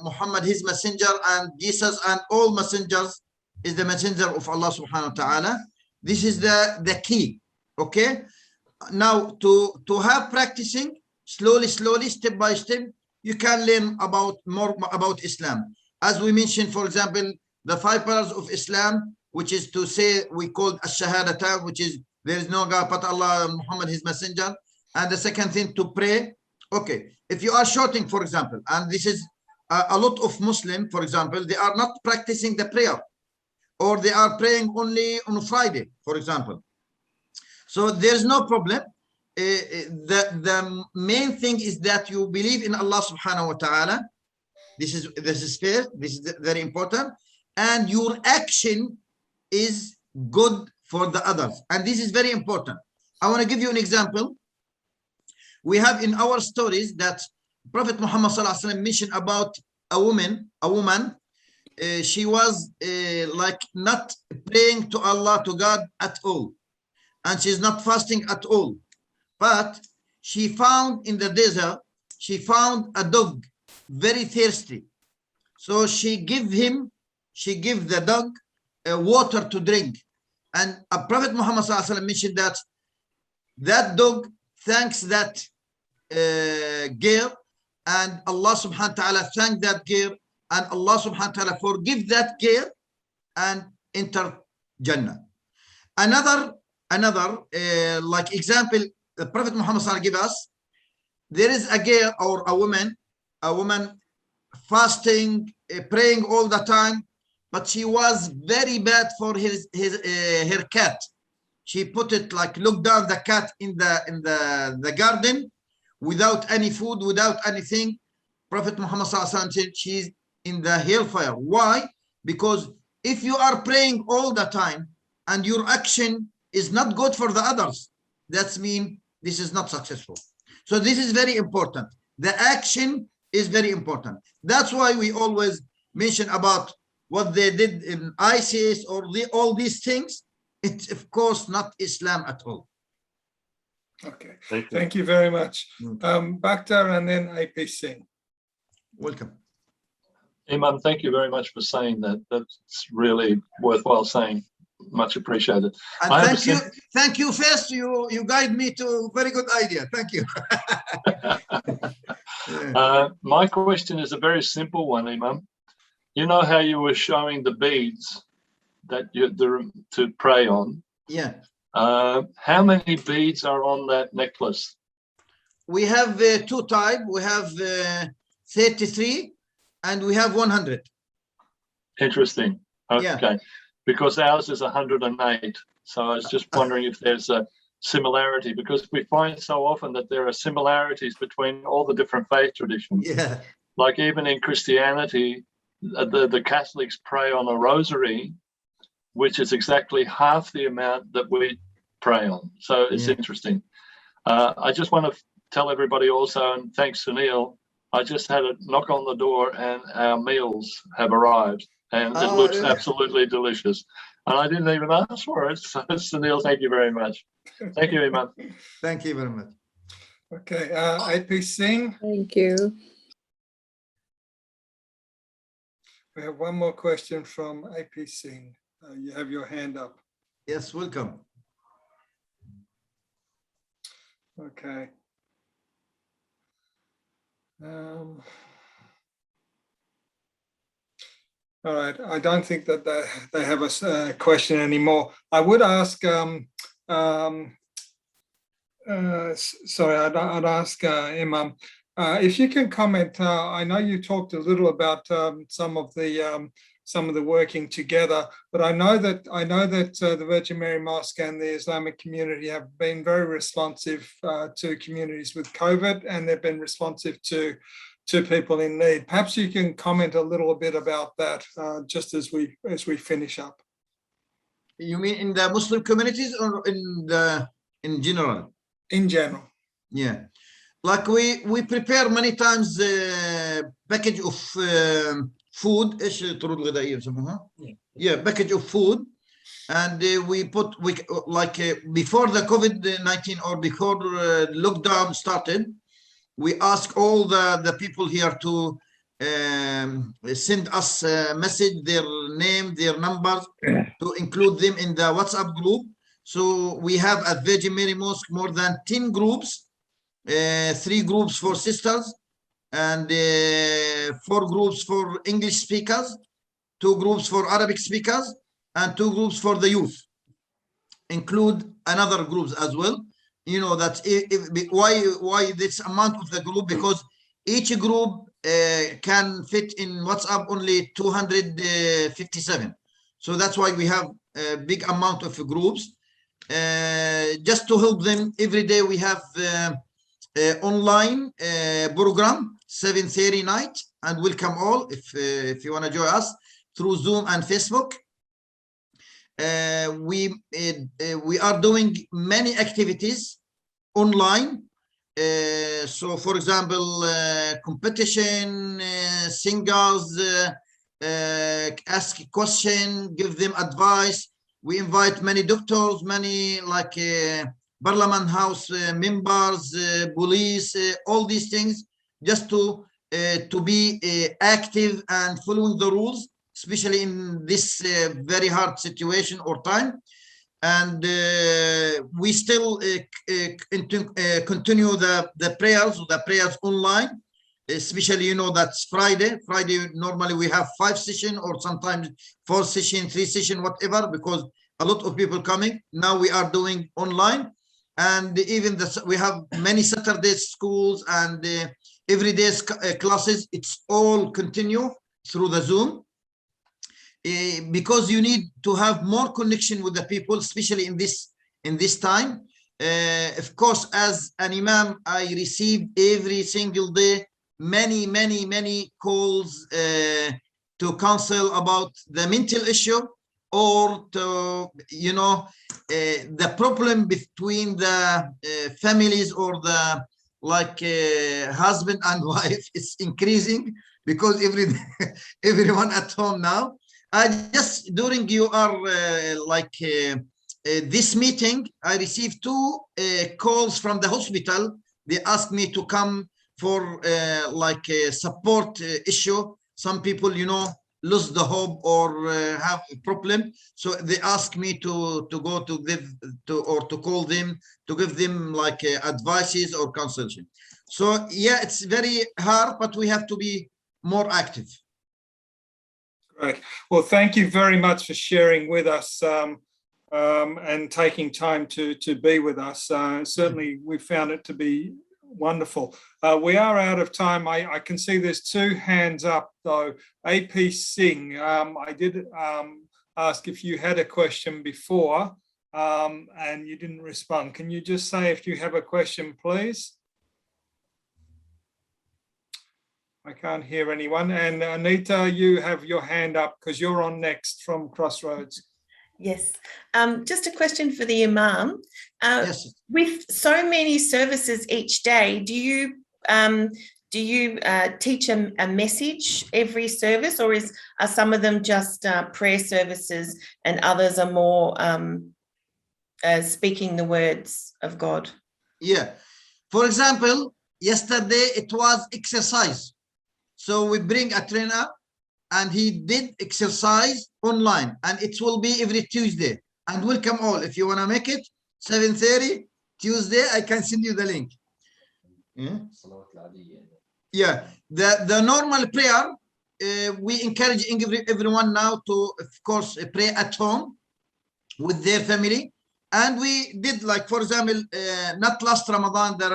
Muhammad his messenger, and Jesus and all messengers is the messenger of Allah subhanahu wa ta'ala. This is the key. Okay. Now to have practicing slowly, step by step, you can learn more about Islam. As we mentioned, for example, the 5 pillars of Islam, which is to say, we call ash-shahadatan, which is there is no God but Allah, Muhammad his messenger. And the second thing, to pray. Okay, if you are shouting, for example, and this is a lot of Muslims, for example, they are not practicing the prayer, or they are praying only on Friday, for example. So there's no problem. The main thing is that you believe in Allah subhanahu wa ta'ala. This is fair. This is very important. And your action is good for the others. And this is very important. I want to give you an example. We have in our stories that Prophet Muhammad sallallahu alaihi wasallam mentioned about a woman. She was not praying to Allah, to God at all. And she's not fasting at all. But she found in the desert, she found a dog very thirsty. So she gave the dog water to drink. And Prophet Muhammad sallallahu alaihi wasallam mentioned that dog thanks that girl, and Allah subhanahu wa ta'ala thanked that girl, and Allah subhanahu wa ta'ala forgive that girl and enter Jannah. Another example, the Prophet Muhammad sallallahu alaihi wasallam give us, there is a girl or a woman fasting, praying all the time, but she was very bad for her cat. She put it look down the cat in the garden without any food, without anything. Prophet Muhammad sallallahu alaihi wasallam said she's in the hellfire. Why? Because if you are praying all the time and your action is not good for the others, that means this is not successful. So this is very important. The action is very important. That's why we always mention about what they did in ISIS or all these things. It's of course not Islam at all. Okay, thank you very much. Bakhtar and then AP Singh. Welcome. Imam, thank you very much for saying that. That's really worthwhile saying. Much appreciated. And thank you first. You guide me to very good idea. Thank you. My question is a very simple one, Imam. You know how you were showing the beads that to pray on? Yeah. How many beads are on that necklace? We have two types. We have 33 and we have 100. Interesting. Okay. Yeah. Because ours is 108. So I was just wondering if there's a similarity, because we find so often that there are similarities between all the different faith traditions. Yeah. Like even in Christianity, the Catholics pray on a rosary, which is exactly half the amount that we pray on. So it's interesting. I just want to tell everybody also, and thanks Sunil, I just had a knock on the door and our meals have arrived and it looks absolutely delicious. And I didn't even ask for it. So Sunil, thank you very much. Thank you, Imam. Thank you very much. Okay, AP Singh. Thank you. We have one more question from AP Singh. You have your hand up. Yes, welcome. Okay. All right. I don't think that they have a question anymore. I would ask. Sorry, I'd ask Imam if you can comment. I know you talked a little about some of the working together, but I know that the Virgin Mary Mosque and the Islamic community have been very responsive to communities with COVID, and they've been responsive to people in need. Perhaps you can comment a little bit about that just as we finish up. You mean in the Muslim communities or in general? In general. Yeah, like we prepare many times package of food. Yeah, package of food, and we put before the COVID-19 or before lockdown started, we ask all the people here to send us a message, their name, their numbers, to include them in the WhatsApp group. So we have at Virgin Mary Mosque more than 10 groups, 3 groups for sisters, and 4 groups for English speakers, 2 groups for Arabic speakers, and 2 groups for the youth. Include another groups as well. You know that why this amount of the group, because each group can fit in WhatsApp only 257. So that's why we have a big amount of groups. Just to help them, every day we have online program 7:30 night, and welcome all if you want to join us through Zoom and Facebook. We are doing many activities online. So for example, competition, singers, ask a question, give them advice. We invite many doctors, many like Parliament House members, police, all these things, just to be active and following the rules, especially in this very hard situation or time. And we still continue the prayers online, especially, you know, that's Friday. Normally we have 5 sessions or sometimes 4 sessions, 3 sessions, whatever, because a lot of people coming. Now we are doing online, and even we have many Saturday schools and everyday classes. It's all continue through the Zoom. Because you need to have more connection with the people, especially in this time. Of course, as an imam, I receive every single day many calls to counsel about the mental issue, or to, you know, the problem between the families, or the husband and wife is increasing, because everyone at home now. Just during this meeting, I received 2 calls from the hospital. They asked me to come for a support issue. Some people, you know, lose the hope or have a problem, so they asked me to go to call them to give them advices or consultation. So yeah, it's very hard, but we have to be more active. Great. Well, thank you very much for sharing with us and taking time to be with us. Certainly, we found it to be wonderful. We are out of time. I can see there's 2 hands up, though. AP Singh, I did ask if you had a question before and you didn't respond. Can you just say if you have a question, please? I can't hear anyone. And Anita, you have your hand up because you're on next from Crossroads. Yes. Just a question for the Imam. Yes. With so many services each day, do you teach a message every service, or are some of them just prayer services and others are more speaking the words of God? Yeah. For example, yesterday it was exercise. So we bring a trainer and he did exercise online, and it will be every Tuesday. And welcome all. If you want to make it, 7:30 Tuesday, I can send you the link. Yeah. The normal prayer, we encourage everyone now to, of course, pray at home with their family. And we did, like, for example, not last Ramadan, the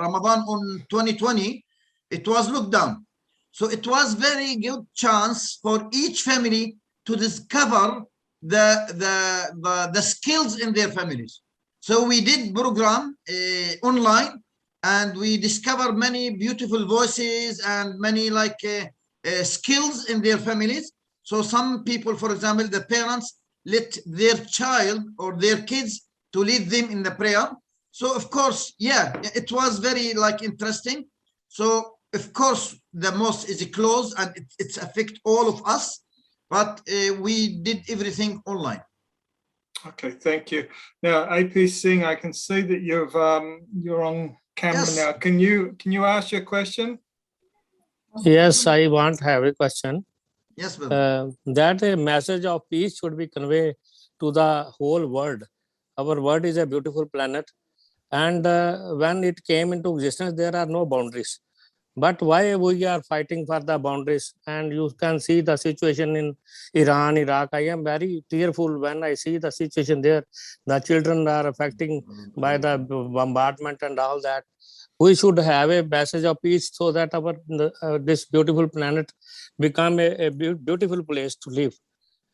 Ramadan on 2020, it was locked down. So it was very good chance for each family to discover the skills in their families. So we did program online, and we discovered many beautiful voices and many skills in their families. So some people, for example, the parents let their child or their kids to lead them in the prayer. So of course, yeah, it was very interesting. So of course, the mosque is closed and it's affect all of us, but we did everything online. Okay, thank you. Now, AP Singh, I can see that you're on camera. Yes. Now. Can you ask your question? Yes, I want to have a question. Yes, brother. That a message of peace should be conveyed to the whole world. Our world is a beautiful planet, and when it came into existence, there are no boundaries. But why we are fighting for the boundaries? And you can see the situation in Iran, Iraq. I am very tearful when I see the situation there. The children are affected by the bombardment and all that. We should have a message of peace so that our this beautiful planet become a beautiful place to live,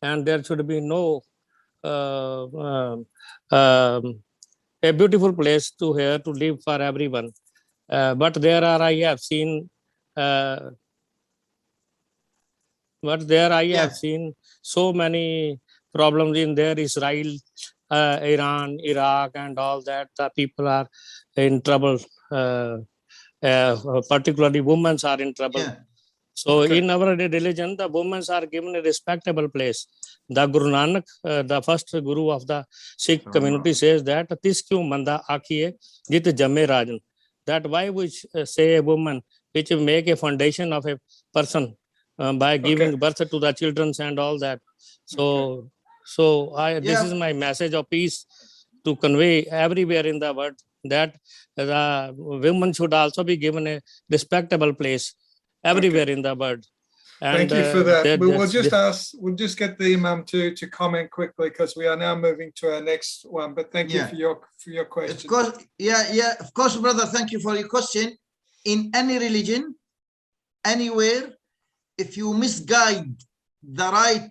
and there should be no a beautiful place to here to live for everyone. But there are, I have seen, have seen so many problems in there. Israel, Iran, Iraq, and all that. The people are in trouble. Particularly, women are in trouble. Yeah. So in our religion, the women are given a respectable place. The Guru Nanak, the first guru of the Sikh community, says that "Tis kyun manda akhiye jit jamme rajan." That why we say a woman which make a foundation of a person by giving birth to the children and all that. So, this is my message of peace to convey everywhere in the world, that the women should also be given a respectable place everywhere in the world. And, thank you for that. We'll just get the Imam to comment quickly, because we are now moving to our next one. But thank you for your question. Of course, of course, brother. Thank you for your question. In any religion, anywhere, if you misguide the right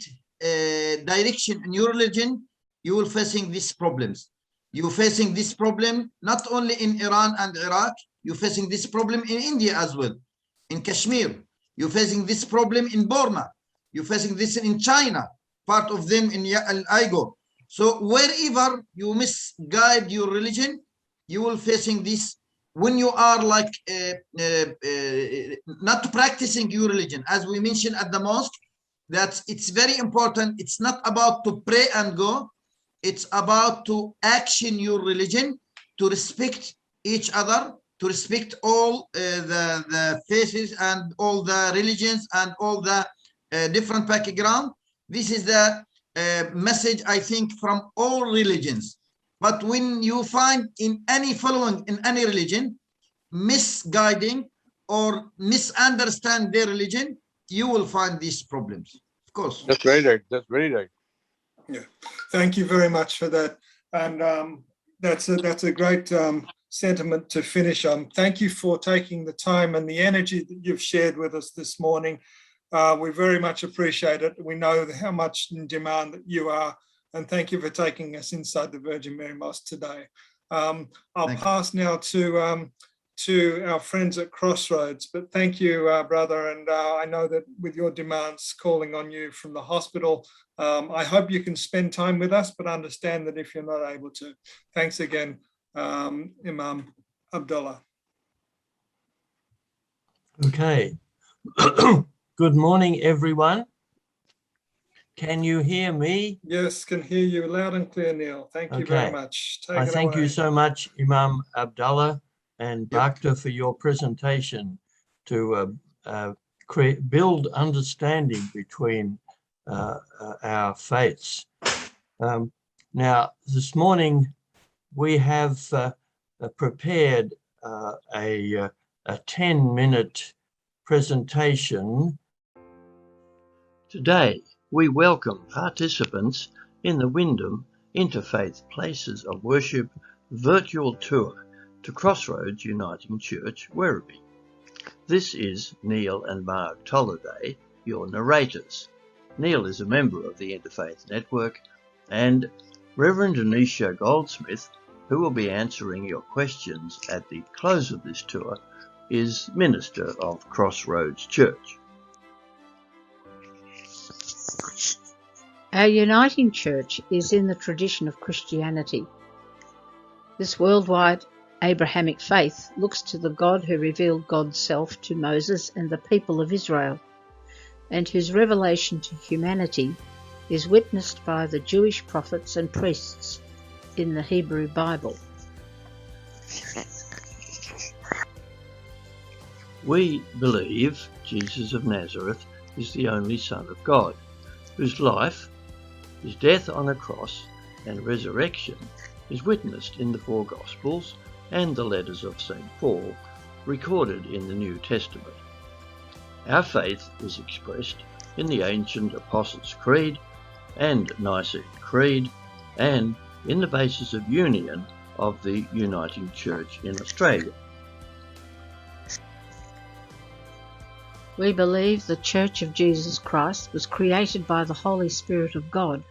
direction in your religion, you will facing these problems. You're facing this problem not only in Iran and Iraq. You're facing this problem in India as well, in Kashmir. You're facing this problem in Burma. You're facing this in China, part of them in Aigo. So wherever you misguide your religion, you will facing this when you are not practicing your religion. As we mentioned at the mosque, that it's very important. It's not about to pray and go. It's about to action your religion, to respect each other, to respect all the faiths and all the religions and all the different background. This is the message, I think, from all religions. But when you find in any following in any religion, misguiding or misunderstand their religion, you will find these problems, of course. That's very right. That's very right. Yeah, thank you very much for that. And that's a great sentiment to finish on. Thank you for taking the time and the energy that you've shared with us this morning. We very much appreciate it. We know how much in demand that you are, and thank you for taking us inside the Virgin Mary Mosque today. I'll pass now to our friends at Crossroads, but thank you, brother. And I know that with your demands calling on you from the hospital, I hope you can spend time with us, but understand that if you're not able to. Thanks again, Imam Abdullah. Okay. Good morning, everyone. Can you hear me? Yes, can hear you loud and clear, Neil. Thank you very much. Take it thank away. you so much, Imam Abdullah and Bhakta, for your presentation to build understanding between our faiths. Now, this morning we have prepared a 10-minute presentation. Today, we welcome participants in the Wyndham Interfaith Places of Worship virtual tour to Crossroads Uniting Church, Werribee. This is Neil and Mark Tolliday, your narrators. Neil is a member of the Interfaith Network, and Reverend Anisha Goldsmith, who will be answering your questions at the close of this tour, is Minister of Crossroads Church. Our uniting church is in the tradition of Christianity. This worldwide Abrahamic faith looks to the God who revealed God's self to Moses and the people of Israel, and whose revelation to humanity is witnessed by the Jewish prophets and priests in the Hebrew Bible. We believe Jesus of Nazareth is the only Son of God, whose life, his death on a cross and resurrection is witnessed in the four Gospels and the letters of St. Paul recorded in the New Testament. Our faith is expressed in the ancient Apostles' Creed and Nicene Creed, and in the basis of union of the Uniting Church in Australia. We believe the Church of Jesus Christ was created by the Holy Spirit of God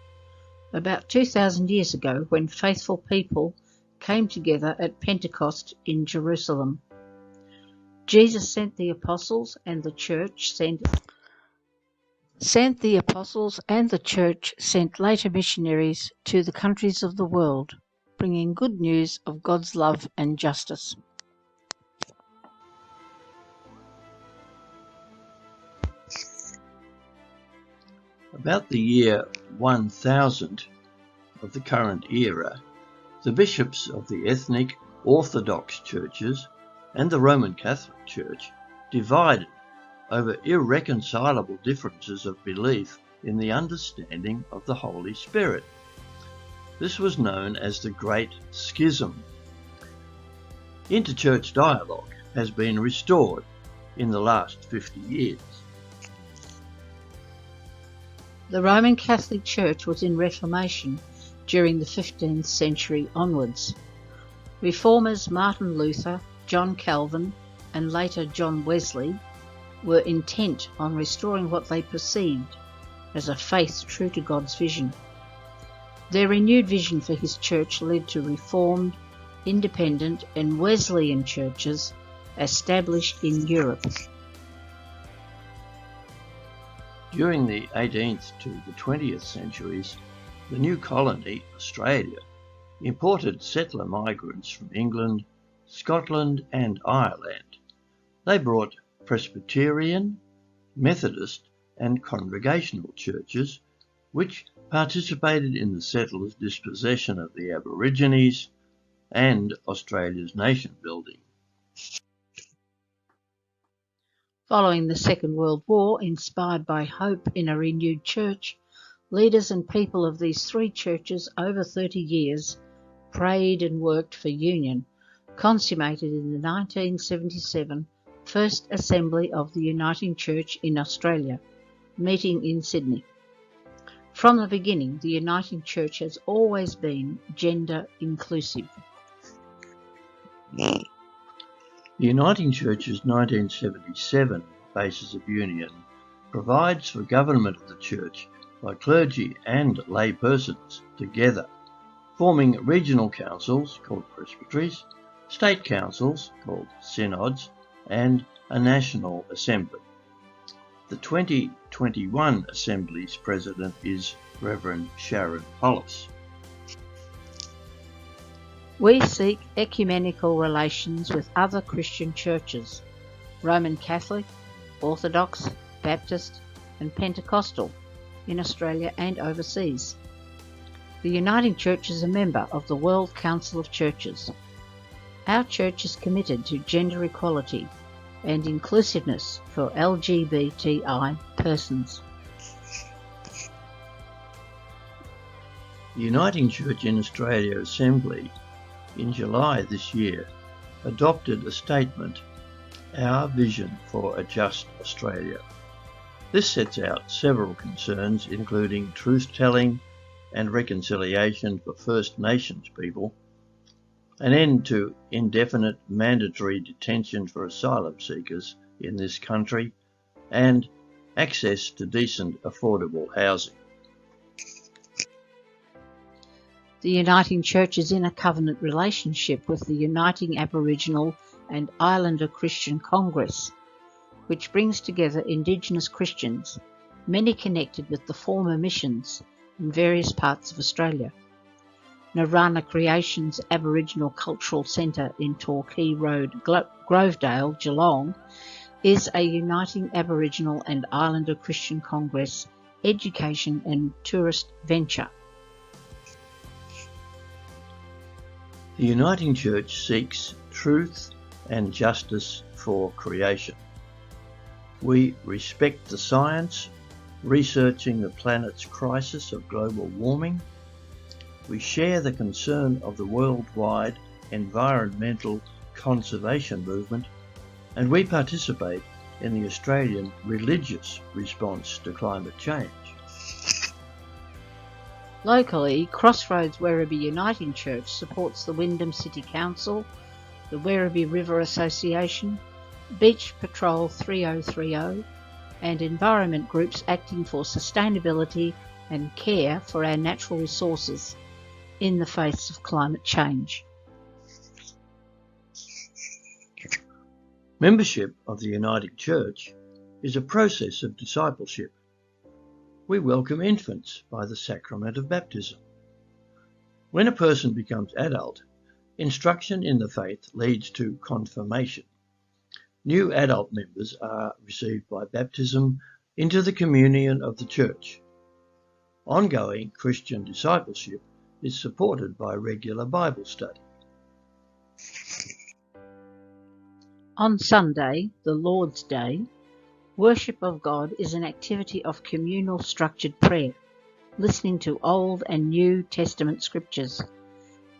about 2,000 years ago, when faithful people came together at Pentecost in Jerusalem. Jesus sent the apostles, and the church sent later missionaries to the countries of the world, bringing good news of God's love and justice. About the year 1000 of the current era, the bishops of the ethnic Orthodox churches and the Roman Catholic Church divided over irreconcilable differences of belief in the understanding of the Holy Spirit. This was known as the Great Schism. Interchurch dialogue has been restored in the last 50 years. The Roman Catholic Church was in Reformation during the 15th century onwards. Reformers Martin Luther, John Calvin, and later John Wesley were intent on restoring what they perceived as a faith true to God's vision. Their renewed vision for his church led to Reformed, Independent, and Wesleyan churches established in Europe. During the 18th to the 20th centuries, the new colony, Australia, imported settler migrants from England, Scotland, and Ireland. They brought Presbyterian, Methodist, and Congregational churches, which participated in the settlers' dispossession of the Aborigines and Australia's nation building. Following the Second World War, inspired by hope in a renewed church, leaders and people of these three churches over 30 years prayed and worked for union, consummated in the 1977 First Assembly of the Uniting Church in Australia, meeting in Sydney. From the beginning, the Uniting Church has always been gender inclusive. The Uniting Church's 1977 Basis of Union provides for government of the Church by clergy and lay persons together, forming regional councils called presbyteries, state councils called synods, and a national assembly. The 2021 Assembly's president is Reverend Sharon Hollis. We seek ecumenical relations with other Christian churches, Roman Catholic, Orthodox, Baptist, and Pentecostal, in Australia and overseas. The Uniting Church is a member of the World Council of Churches. Our church is committed to gender equality and inclusiveness for LGBTI persons. The Uniting Church in Australia Assembly, in July this year, adopted a statement, Our Vision for a Just Australia. This sets out several concerns, including truth-telling and reconciliation for First Nations people, an end to indefinite mandatory detention for asylum seekers in this country, and access to decent, affordable housing. The Uniting Church is in a covenant relationship with the Uniting Aboriginal and Islander Christian Congress, which brings together Indigenous Christians, many connected with the former missions in various parts of Australia. Narana Creations Aboriginal Cultural Centre in Torquay Road, Grovedale, Geelong, is a Uniting Aboriginal and Islander Christian Congress education and tourist venture. The Uniting Church seeks truth and justice for creation. We respect the science, researching the planet's crisis of global warming. We share the concern of the worldwide environmental conservation movement, and we participate in the Australian religious response to climate change. Locally, Crossroads Werribee Uniting Church supports the Wyndham City Council, the Werribee River Association, Beach Patrol 3030, and environment groups acting for sustainability and care for our natural resources in the face of climate change. Membership of the Uniting Church is a process of discipleship. We welcome infants by the sacrament of baptism. When a person becomes adult, instruction in the faith leads to confirmation. New adult members are received by baptism into the communion of the Church. Ongoing Christian discipleship is supported by regular Bible study. On Sunday, the Lord's Day, worship of God is an activity of communal structured prayer, listening to Old and New Testament scriptures,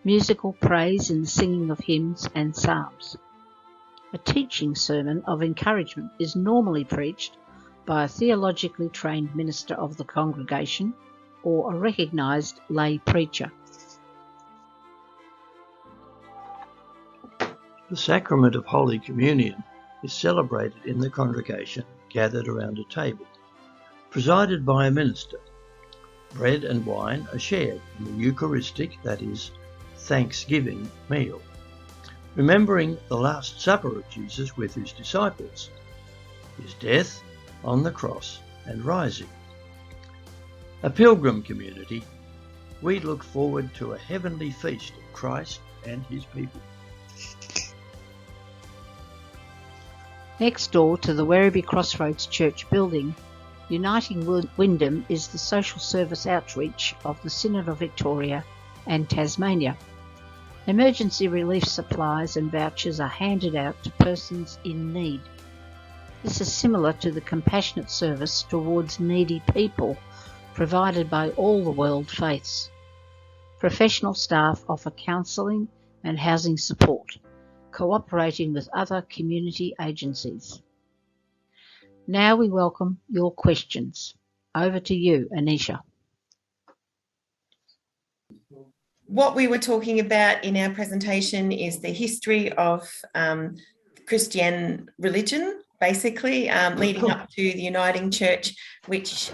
musical praise and singing of hymns and psalms. A teaching sermon of encouragement is normally preached by a theologically trained minister of the congregation or a recognised lay preacher. The sacrament of Holy Communion is celebrated in the congregation gathered around a table, presided by a minister. Bread and wine are shared in the Eucharistic, that is, Thanksgiving meal, remembering the Last Supper of Jesus with his disciples, his death on the cross and rising. A pilgrim community, we look forward to a heavenly feast of Christ and his people. Next door to the Werribee Crossroads Church building, Uniting Wyndham is the social service outreach of the Synod of Victoria and Tasmania. Emergency relief supplies and vouchers are handed out to persons in need. This is similar to the compassionate service towards needy people provided by all the world faiths. Professional staff offer counselling and housing support, cooperating with other community agencies. Now we welcome your questions. Over to you, Anisha. What we were talking about in our presentation is the history of Christian religion, basically, leading up to the Uniting Church, which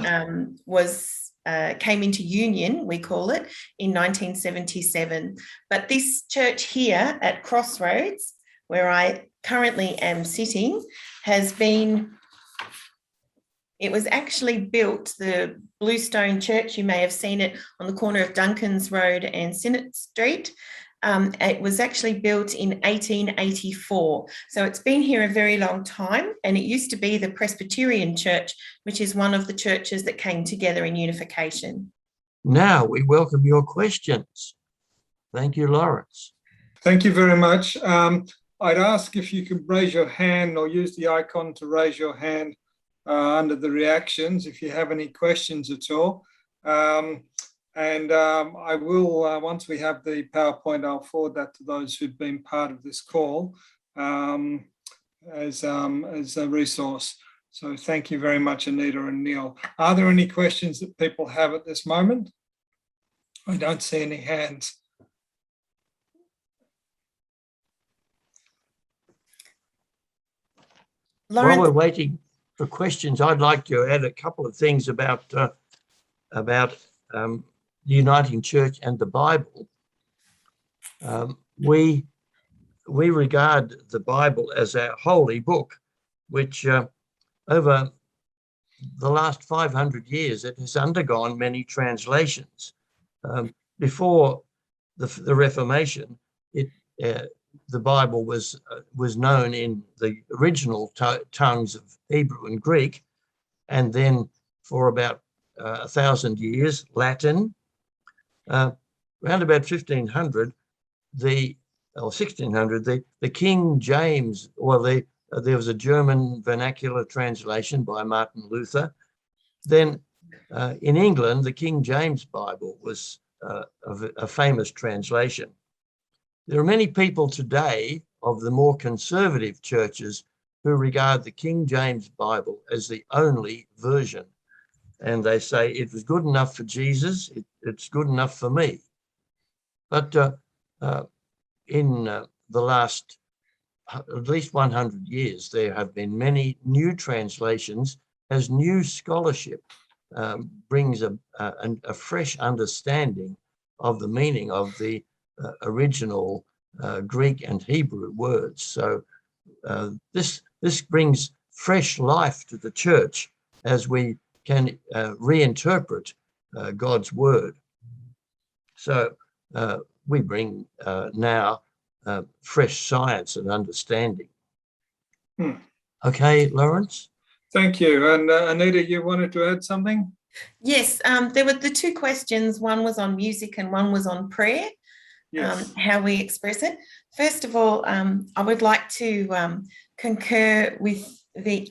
came into union, we call it, in 1977. But this church here at Crossroads, where I currently am sitting, it was actually built, the Bluestone Church, you may have seen it on the corner of Duncan's Road and Sinnott Street. It was actually built in 1884. So it's been here a very long time, and it used to be the Presbyterian Church, which is one of the churches that came together in unification. Now we welcome your questions. Thank you, Lawrence. Thank you very much. I'd ask if you could raise your hand or use the icon to raise your hand under the reactions if you have any questions at all. I will, once we have the PowerPoint, I'll forward that to those who've been part of this call as a resource. So thank you very much, Anita and Neil. Are there any questions that people have at this moment? I don't see any hands. Lawrence? While we're waiting for questions, I'd like to add a couple of things about the Uniting Church and the Bible. We regard the Bible as a holy book, which over the last 500 years, it has undergone many translations. Before the Reformation, the Bible was known in the original tongues of Hebrew and Greek, and then for about 1,000 years, Latin. Around about 1500, the King James, there was a German vernacular translation by Martin Luther. Then in England, the King James Bible was a famous translation. There are many people today of the more conservative churches who regard the King James Bible as the only version. And they say it was good enough for Jesus, it's good enough for me. But in the last at least 100 years, there have been many new translations as new scholarship brings a fresh understanding of the meaning of the original Greek and Hebrew words. So this brings fresh life to the church as we can reinterpret God's word. So we bring now fresh science and understanding. Okay, Lawrence? Thank you. And Anita, you wanted to add something? Yes, there were the two questions. One was on music and one was on prayer. Yes. How we express it. First of all, I would like to concur with the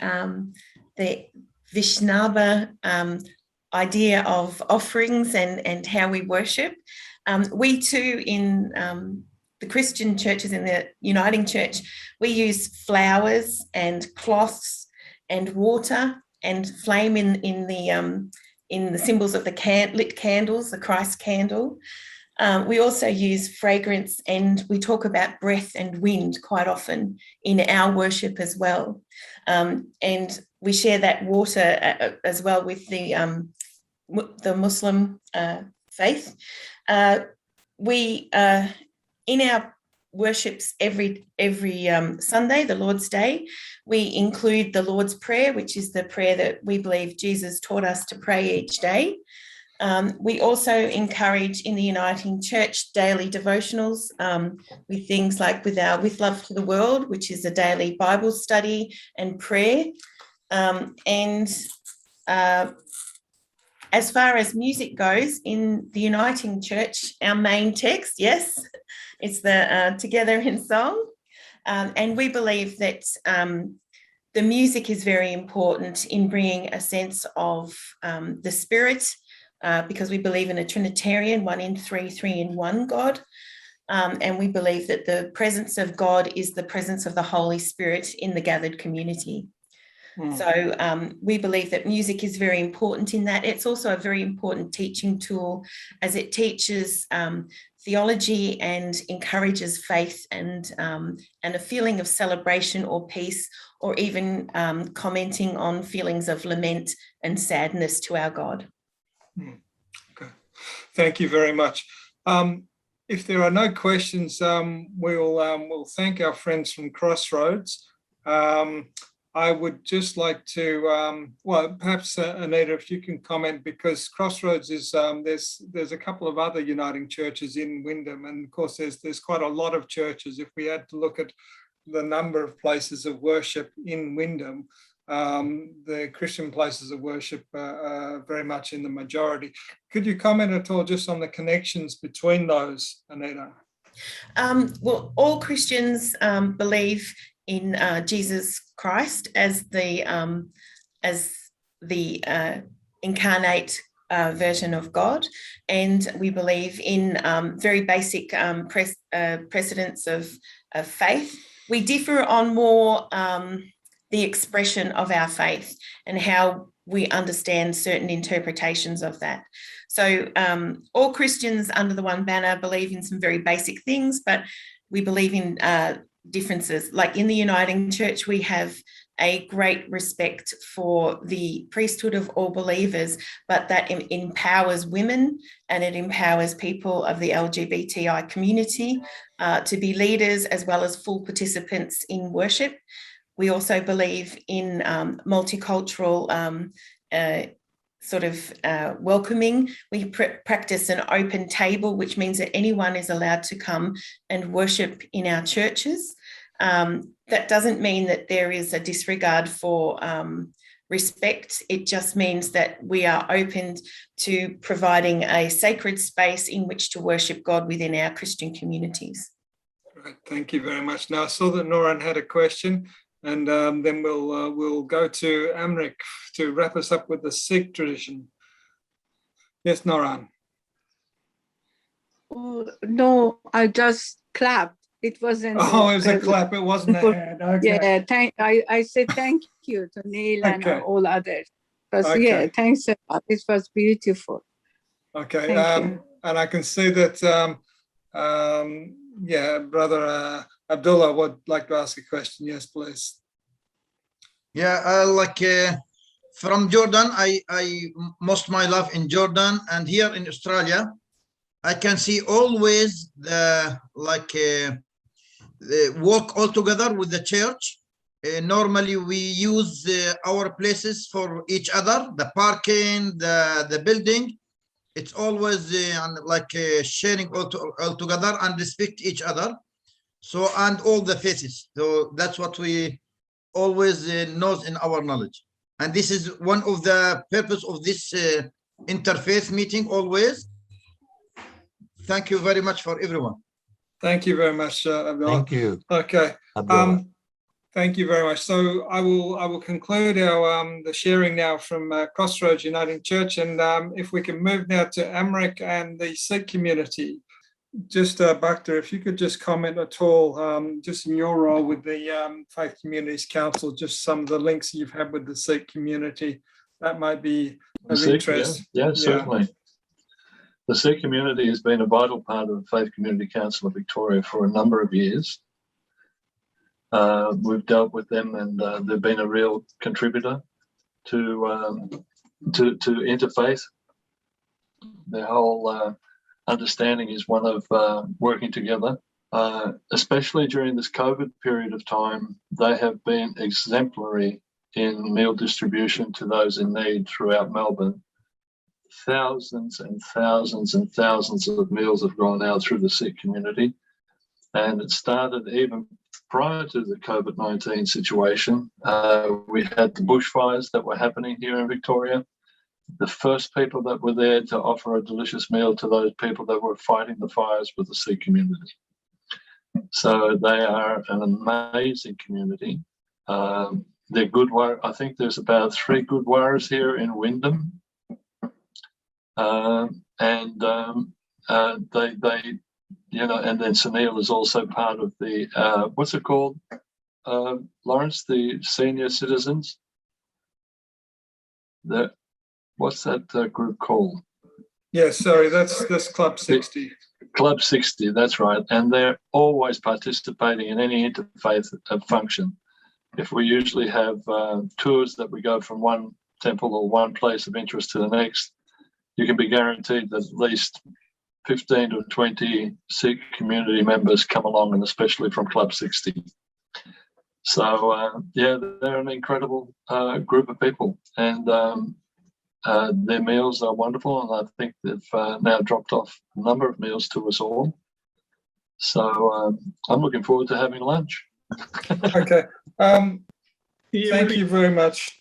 Vaishnava idea of offerings and how we worship. We too, in the Christian churches, in the Uniting Church, we use flowers and cloths and water and flame in the symbols of the lit candles, the Christ candle. We also use fragrance, and we talk about breath and wind quite often in our worship as well. And we share that water as well with the Muslim faith. We in our worships every Sunday, the Lord's Day, we include the Lord's Prayer, which is the prayer that we believe Jesus taught us to pray each day. We also encourage in the Uniting Church daily devotionals with things like with Love for the World, which is a daily Bible study and prayer. As far as music goes, in the Uniting Church, our main text, yes, it's the Together in Song. And we believe that the music is very important in bringing a sense of the Spirit, because we believe in a Trinitarian, 1 in 3, 3 in 1 God. And we believe that the presence of God is the presence of the Holy Spirit in the gathered community. So we believe that music is very important in that. It's also a very important teaching tool, as it teaches theology and encourages faith and a feeling of celebration or peace, or even commenting on feelings of lament and sadness to our God. Okay, thank you very much. If there are no questions, we'll thank our friends from Crossroads. I would just like to, well, perhaps Anita, if you can comment, because Crossroads is, there's a couple of other uniting churches in Wyndham, and of course there's quite a lot of churches. If we had to look at the number of places of worship in Wyndham, the Christian places of worship are very much in the majority. Could you comment at all just on the connections between those, Anita? Well, all Christians believe in Jesus Christ as the incarnate version of God, and we believe in very basic precedents of faith. We differ on more the expression of our faith and how we understand certain interpretations of that. So all Christians under the one banner believe in some very basic things, but we believe in differences. Like in the Uniting Church, we have a great respect for the priesthood of all believers, but that empowers women and it empowers people of the LGBTI community to be leaders as well as full participants in worship. We also believe in multicultural welcoming. We practice an open table, which means that anyone is allowed to come and worship in our churches. That doesn't mean that there is a disregard for respect. It just means that we are open to providing a sacred space in which to worship God within our Christian communities. Right, thank you very much. Now I saw that Noran had a question, and then we'll go to Amrik to wrap us up with the Sikh tradition. Yes, Noran. Oh, no, I just clapped. It wasn't. Oh, it was a clap. It wasn't a hand. Okay. Yeah, I said thank you to Neil and all others. Okay. Yeah, thanks a lot. It was beautiful. Okay. Thank you. And I can see that, yeah, Brother Abdullah would like to ask a question. Yes, please. Yeah, from Jordan, I most my life in Jordan, and here in Australia, I can see always the work all together with the church. Normally we use our places for each other, the parking, the building. It's always sharing all together and respect each other. So, and all the faces. So that's what we always knows in our knowledge. And this is one of the purpose of this interfaith meeting always. Thank you very much for everyone. Thank you very much, Abdullah. Thank you. Okay. Thank you very much. So I will conclude our the sharing now from Crossroads Uniting Church, and if we can move now to Amrik and the Sikh community. Just Bakhtar, if you could just comment at all, just in your role with the Faith Communities Council, just some of the links you've had with the Sikh community, that might be of interest. Yeah, certainly. The Sikh community has been a vital part of the Faith Community Council of Victoria for a number of years. We've dealt with them, and they've been a real contributor to interfaith. Their whole understanding is one of working together, especially during this COVID period of time. They have been exemplary in meal distribution to those in need throughout Melbourne. Thousands and thousands and thousands of meals have gone out through the Sikh community, and it started even prior to the COVID-19 situation. We had the bushfires that were happening here in Victoria. The first people that were there to offer a delicious meal to those people that were fighting the fires was the Sikh community. So they are an amazing community. They're good. I think there's about 3 good warriors here in Wyndham. and then Sunil is also part of the, what's it called, Lawrence, the senior citizens? What's that group called? Yeah, sorry, that's Club 60. Club 60, that's right. And they're always participating in any interfaith function. If we usually have tours that we go from one temple or one place of interest to the next, you can be guaranteed that at least 15 to 20 Sikh community members come along, and especially from Club 60. So, they're an incredible group of people, and their meals are wonderful, and I think they've now dropped off a number of meals to us all. So I'm looking forward to having lunch. Okay. Thank you very much.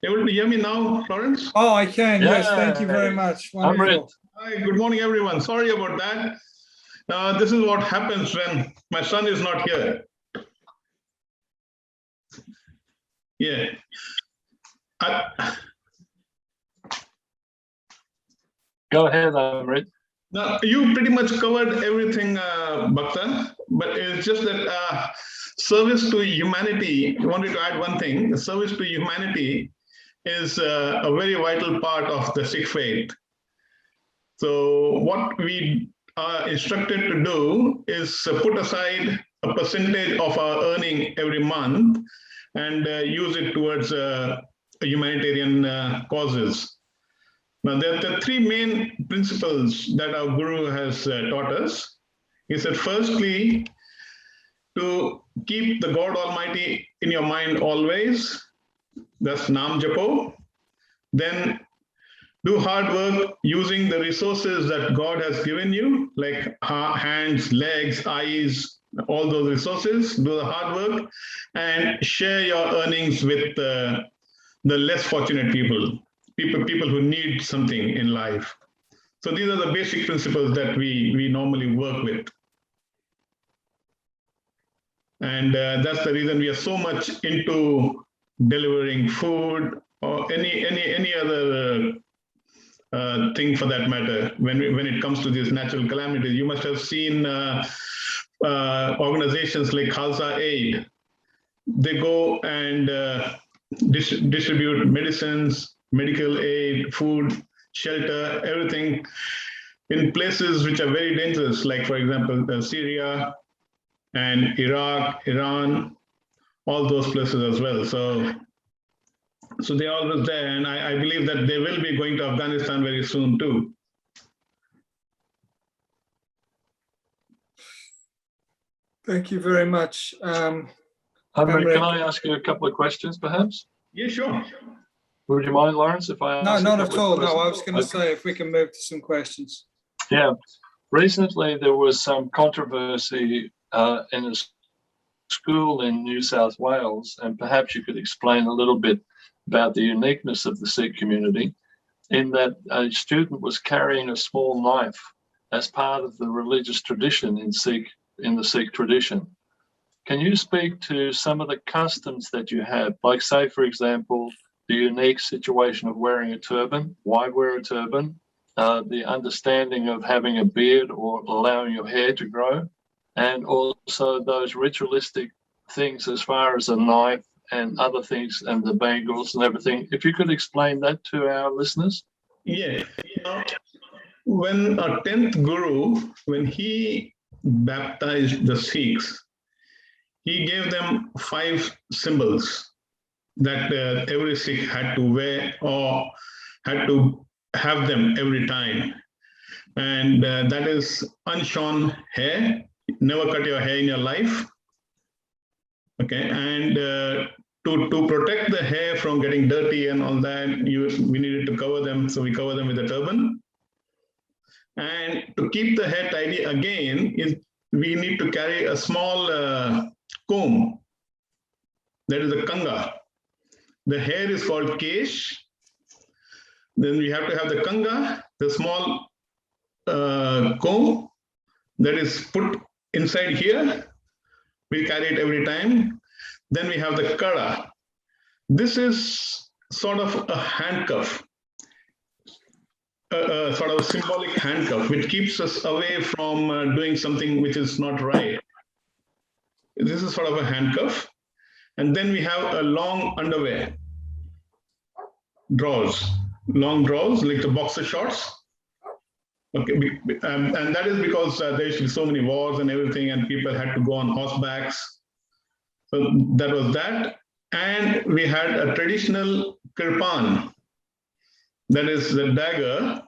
Able to hear me now, Lawrence? Oh, I can. Yes, thank you very much. Wonderful. Hi, good morning, everyone. Sorry about that. This is what happens when my son is not here. Yeah. Go ahead, Amrit. Now, you pretty much covered everything, Bhakta, but it's just that service to humanity, I wanted to add one thing. Service to humanity is a very vital part of the Sikh faith. So what we are instructed to do is put aside a percentage of our earning every month and use it towards humanitarian causes. Now, there are the three main principles that our Guru has taught us. He said, firstly, to keep the God Almighty in your mind always. That's Nam Japo. Then do hard work using the resources that God has given you, like hands, legs, eyes, all those resources. Do the hard work and share your earnings with the less fortunate people who need something in life. So these are the basic principles that we normally work with. And that's the reason we are so much into delivering food or any other thing for that matter. When it comes to these natural calamities, you must have seen organizations like Khalsa Aid. They go and distribute medicines, medical aid, food, shelter, everything in places which are very dangerous, like, for example, Syria and Iraq, Iran, all those places as well. So they're always there, and I believe that they will be going to Afghanistan very soon too. Thank you very much. Can I ask you a couple of questions, perhaps? Yeah, sure. Would you mind, Lawrence, if I ask? No, not at all. No, I was going to say if we can move to some questions. Yeah. Recently, there was some controversy in a school in New South Wales, and perhaps you could explain a little bit about the uniqueness of the Sikh community, in that a student was carrying a small knife as part of the religious tradition in the Sikh tradition. Can you speak to some of the customs that you have? Like, say, for example, the unique situation of wearing a turban, why wear a turban, the understanding of having a beard or allowing your hair to grow, and also those ritualistic things as far as a knife and other things and the bangles and everything. If you could explain that to our listeners. Yeah. When our 10th Guru, when he baptized the Sikhs, he gave them 5 symbols that every Sikh had to wear or had to have them every time. And that is unshorn hair. Never cut your hair in your life. Okay, and to protect the hair from getting dirty and all that, we needed to cover them, so we cover them with a turban. And to keep the hair tidy again, we need to carry a small comb. That is a kanga. The hair is called kesh. Then we have to have the kanga, the small comb that is put inside here. We carry it every time. Then we have the kada. This is sort of a handcuff. a sort of symbolic handcuff, which keeps us away from doing something which is not right. This is sort of a handcuff. And then we have a long underwear, long drawers, like the boxer shorts. Okay, and that is because there used to be so many wars and everything, and people had to go on horsebacks. So that was that. And we had a traditional kirpan, that is the dagger,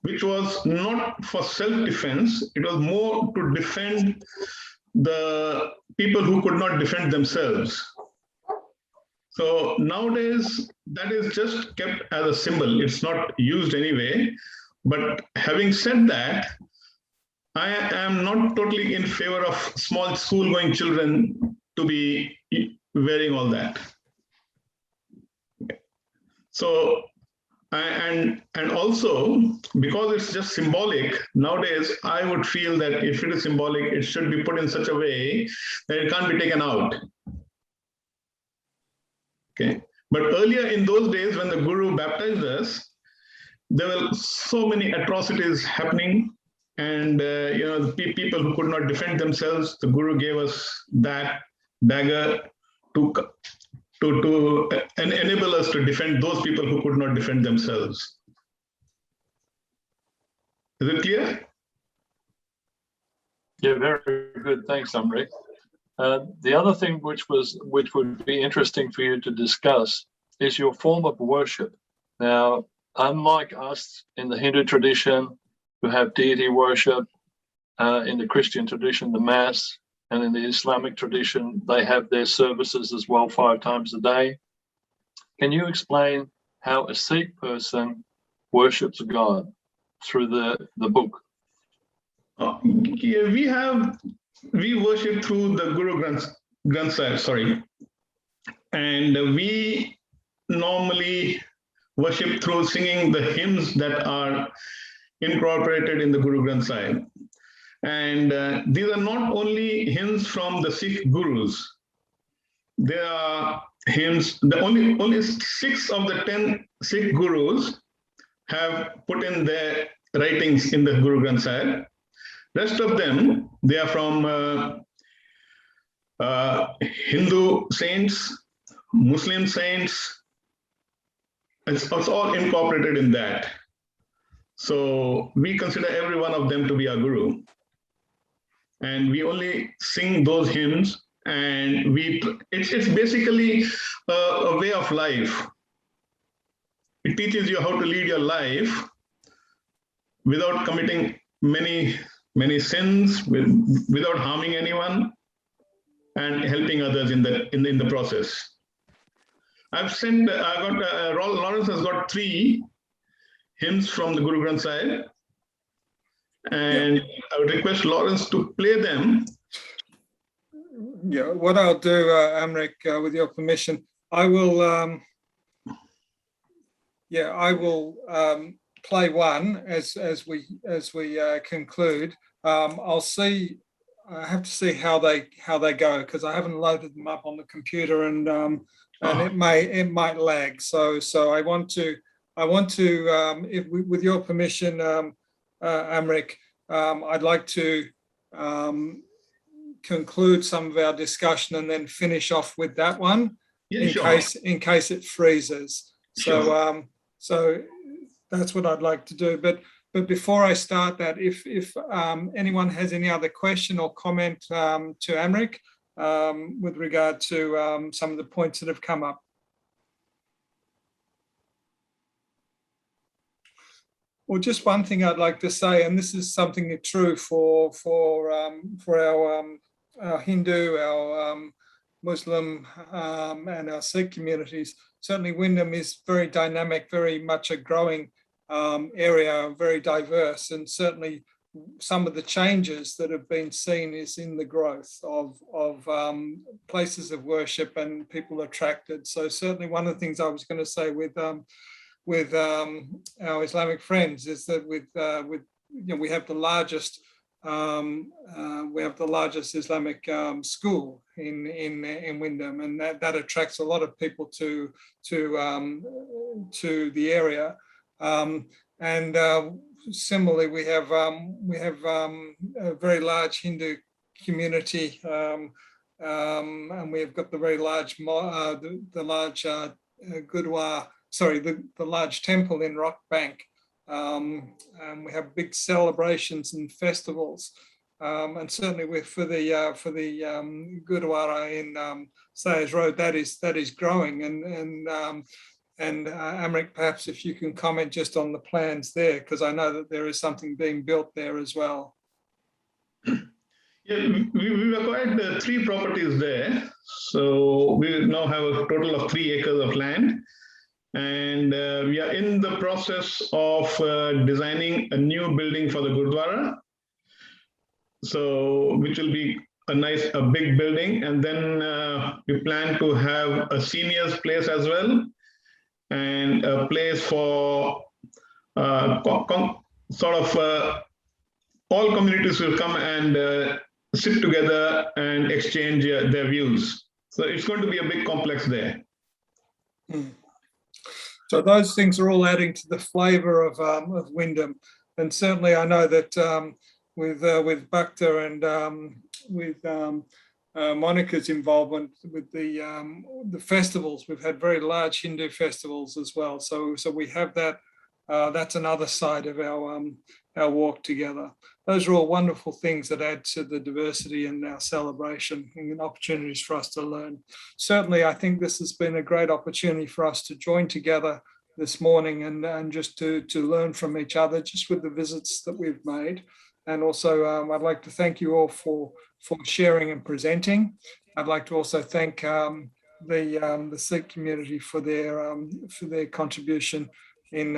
which was not for self-defense. It was more to defend the people who could not defend themselves. So nowadays, that is just kept as a symbol. It's not used anyway. But having said that, I am not totally in favor of small school-going children to be wearing all that. So, and also, because it's just symbolic, nowadays, I would feel that if it is symbolic, it should be put in such a way that it can't be taken out. Okay. But earlier in those days, when the Guru baptized us, there were so many atrocities happening, and the people who could not defend themselves, the Guru gave us that dagger to enable us to defend those people who could not defend themselves. Is it clear? Yeah, very good. Thanks, Amrit. The other thing which would be interesting for you to discuss is your form of worship. Now, unlike us in the Hindu tradition, who have deity worship, in the Christian tradition, the Mass, and in the Islamic tradition, they have their services as well 5 times a day. Can you explain how a Sikh person worships God through the book? We worship through the Guru Granth Sahib, and we normally worship through singing the hymns that are incorporated in the Guru Granth Sahib. And these are not only hymns from the Sikh Gurus. There are hymns, only 6 of the 10 Sikh Gurus have put in their writings in the Guru Granth Sahib. Rest of them, they are from Hindu saints, Muslim saints. It's all incorporated in that. So we consider every one of them to be our Guru. And we only sing those hymns, and it's basically a way of life. It teaches you how to lead your life without committing many sins, without harming anyone, and helping others in the process. Lawrence has got 3 hymns from the Guru Granth Sahib, and I would request Lawrence to play them. Yeah, what I'll do, Amrik, with your permission, I will play one as we conclude. I have to see how they go, because I haven't loaded them up on the computer, and it might lag. So I want to if with your permission, Amrik, I'd like to conclude some of our discussion and then finish off with that one, in case it freezes. So so that's what I'd like to do. But before I start that, if anyone has any other question or comment to Amrik with regard to some of the points that have come up. Well, just one thing I'd like to say, and this is something that's true for our Hindu, our Muslim, and our Sikh communities. Certainly, Wyndham is very dynamic, very much a growing area, very diverse, and certainly some of the changes that have been seen is in the growth of places of worship and people attracted. So certainly, one of the things I was going to say with our Islamic friends is that we have the largest Islamic school in Wyndham, and that attracts a lot of people to the area. And similarly, we have a very large Hindu community, and we've got the very large the large Gurdwara, sorry, the large temple in Rockbank. And we have big celebrations and festivals. And certainly for the Gurdwara in Sayers Road, that is growing. And Amrit, perhaps if you can comment just on the plans there, because I know that there is something being built there as well. Yeah, we've acquired 3 properties there. So we now have a total of 3 acres of land. And we are in the process of designing a new building for the Gurdwara. So which will be a big building. And then we plan to have a seniors place as well, and a place for sort of all communities will come and sit together and exchange their views. So it's going to be a big complex there. So those things are all adding to the flavour of Wyndham. And certainly I know that with Bhakta and with Monica's involvement with the festivals, we've had very large Hindu festivals as well. So we have that. That's another side of our walk together. Those are all wonderful things that add to the diversity in our celebration and opportunities for us to learn. Certainly, I think this has been a great opportunity for us to join together this morning and just to learn from each other, just with the visits that we've made. And also, I'd like to thank you all for sharing and presenting. I'd like to also thank the Sikh community for their contribution in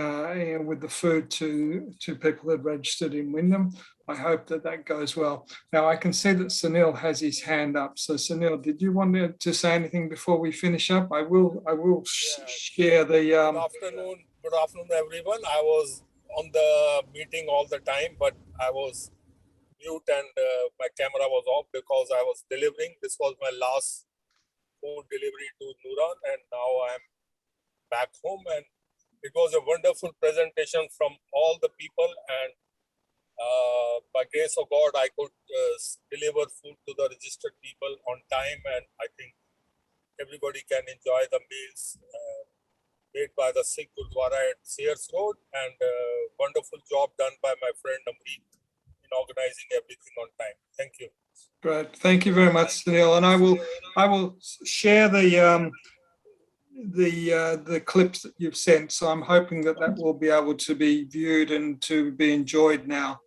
with the food to people that registered in Wyndham. I hope that goes well. Now I can see that Sunil has his hand up. So Sunil, did you want to say anything before we finish up? I will share the. Good afternoon, everyone. I was on the meeting all the time, but I was mute and my camera was off because I was delivering. This was my last food delivery to Nuran, and now I'm back home. And it was a wonderful presentation from all the people, and by grace of God, I could deliver food to the registered people on time, and I think everybody can enjoy the meals made by the Sikh Gurdwara at Sayers Road, and wonderful job done by my friend Amrit in organizing everything on time. Thank you. Great, thank you very much, Sunil, and I will share the clips that you've sent. So I'm hoping that will be able to be viewed and to be enjoyed now.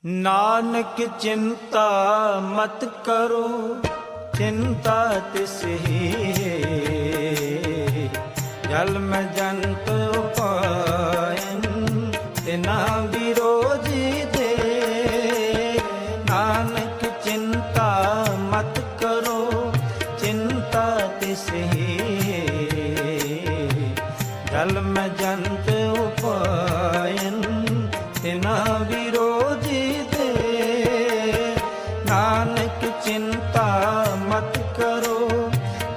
Nanak चिंता मत करो चिंता तिसही जल में जंत उपायन तिना विरोधी दे नानक चिंता मत करो चिंता तिसही जल में जंत उपायन तिना विरोधी नानक चिंता मत करो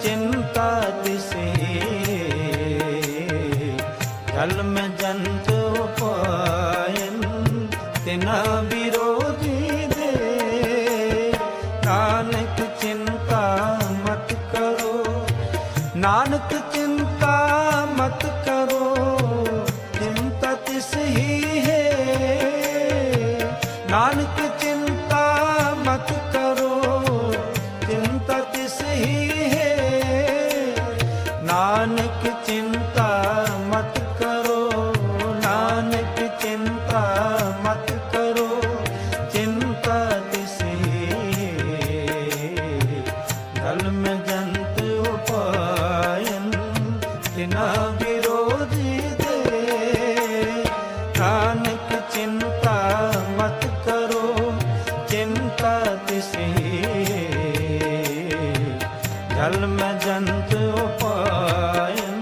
चिंता तिसे जल में जंत उपायन तिना विरोधी दे नानक चिंता मत करो नानक चिंता मत करो चिंता तिसे ही है नानक चिंता मत करो चिंता तिसे ही है नानक चिंता मत करो नानक चिंता मत करो चिंता तिसे जल में जंत उपायन तिना विरोधी दे नानक चिंता मत करो चिंता तिसे जल में जंत उपायन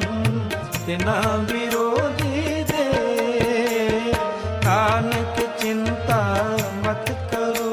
तिना विरोधी दे नानक चिंता मत करो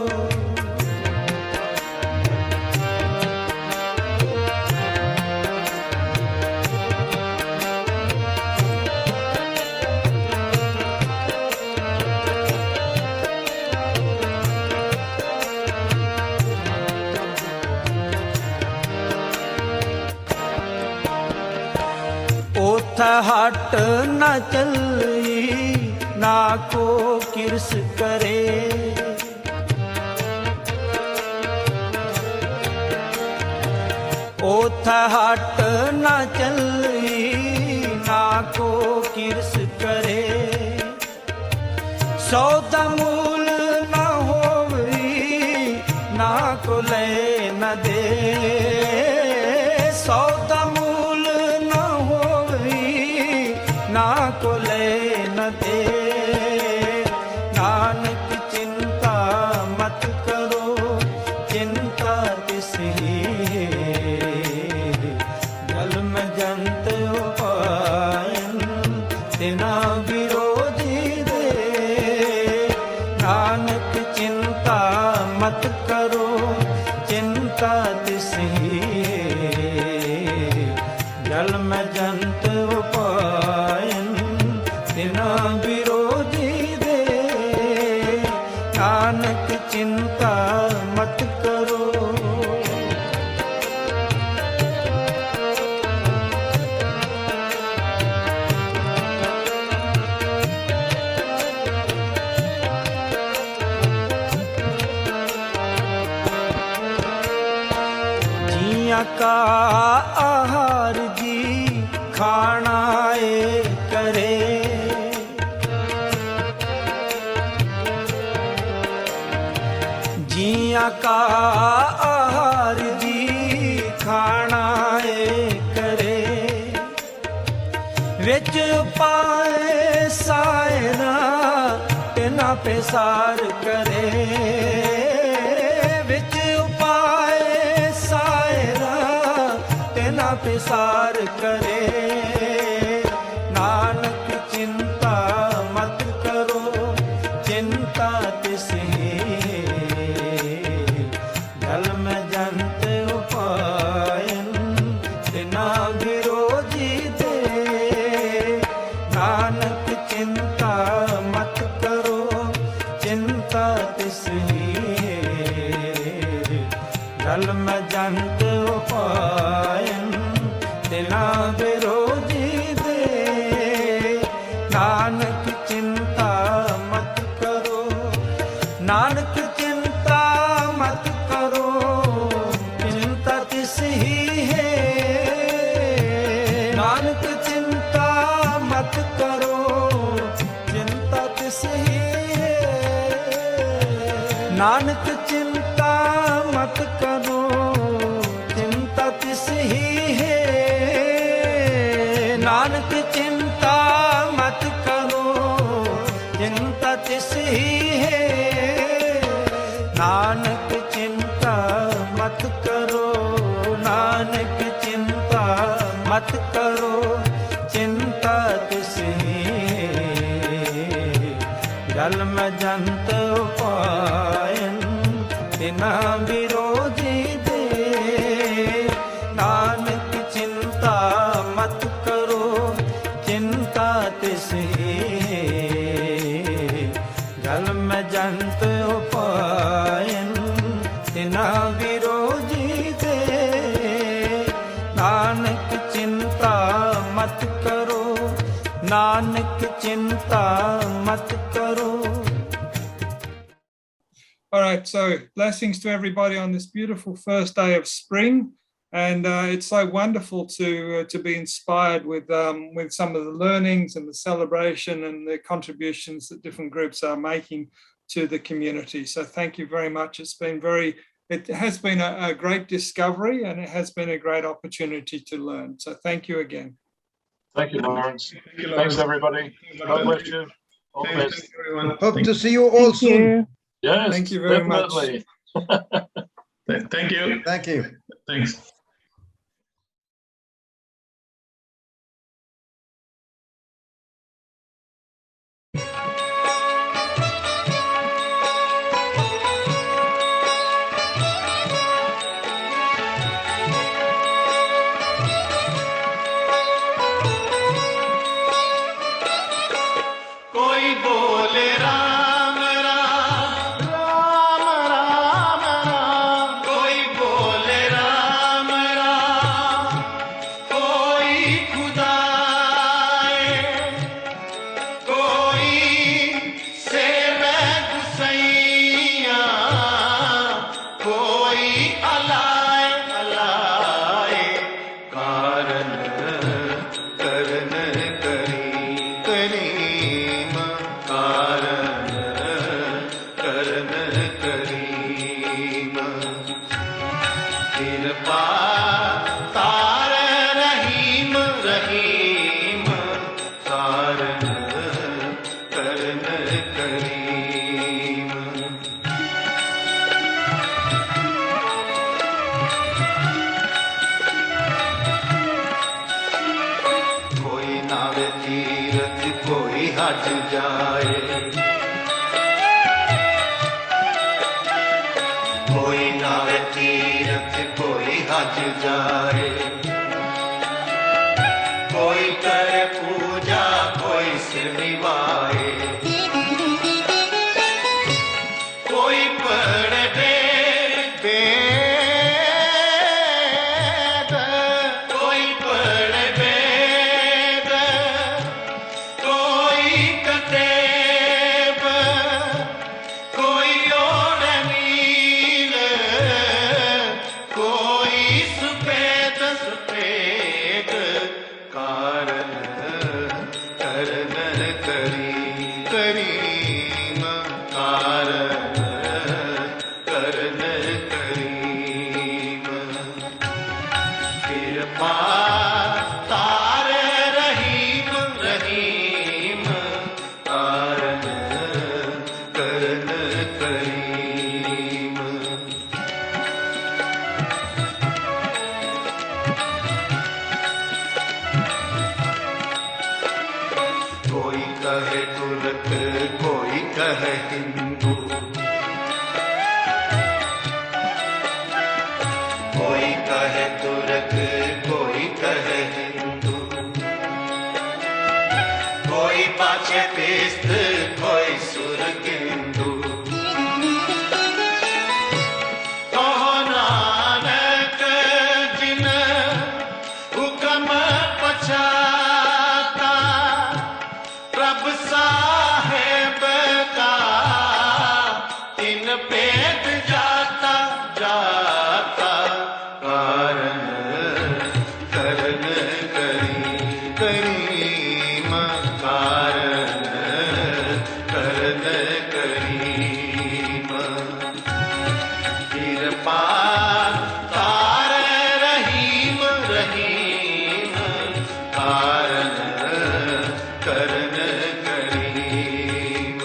ओथा हट न चली ना को किरस करे ओथा हट न चली ना को किरस करे सौदा मूल न होवी ना को ले न दे सौदा मूल न होवी ना को ले न दे नानक चिंता मत करो चिंता तिसही जल में जंत उपायन तिना विरोधी दे नानक चिंता मत करो चिंता तिसही जल में जंत उपायन तिना विरोधी दे नानक चिंता मत करो जिया का आहार जी खाना ए करे जिया का आहार जी खाना ए करे विच पाए सायना तिना पेसार करे विच पाए सायना तिना पेसार करे नानक चिंता मत करो चिंता तिसही जल में जंत उपायन तिना विरोधी दे नानक चिंता मत करो चिंता तिसही जल में जंत उपायन तिना विरोधी दे नानक चिंता मत करो नानक चिंता मत करो चिंता तिसही है नानक चिंता मत करो चिंता तिसही है नानक चिंता मत करो चिंता तिसही है नानक चिंता मत करो चिंता तिसही है नानक चिंता मत करो नानक चिंता मत करो चिंता तिसही जल में जंत उपायन तिना विरोधी दे नानक चिंता मत करो चिंता तिसही जल में जंत उपायन तिना विरोधी दे नानक चिंता मत करो नानक चिंता मत करो. All right, so blessings to everybody on this beautiful first day of spring. And it's so wonderful to be inspired with some of the learnings and the celebration and the contributions that different groups are making to the community. So thank you very much. It has been a great discovery, and it has been a great opportunity to learn. So thank you again. Thank you, Lawrence. Thanks, everybody. God bless you. All the best. Hope to see you all soon. Yes, thank you very definitely. Thank you. Thank you. Thanks. कोई बोले राम राम राम राम राम कोई बोले राम कृपा तार रहीम रहीम कारण करन करीम। कोई नावे तीरथ कोई हट जाए, कोई नावे तीरथ कोई हज जाए, कोई करे पूजा कोई सिर निभाए, कोई पढ़े वेद, कोई पढ़े वेद, कोई कतेब, कोई ओढ़ नील, कोई सफेद सफेद कारण करन करीम कारण करन करीम। कृपा तार रहीम रहीम कारण करन करीम। कोई कहे तुर्क कोई कहे हिंदू, कोई कहे तुर्क कोई कहे हिंदू, कोई पाछे पिस्त कोई सुरगिंदू। कहो नानक जिन हुक्म पछाता, प्रभ साहेब का तीन पेट जाता जाता कारण करन करीम कारण करन करीम। कृपा तार रहीम रहीम कारण करन करीम।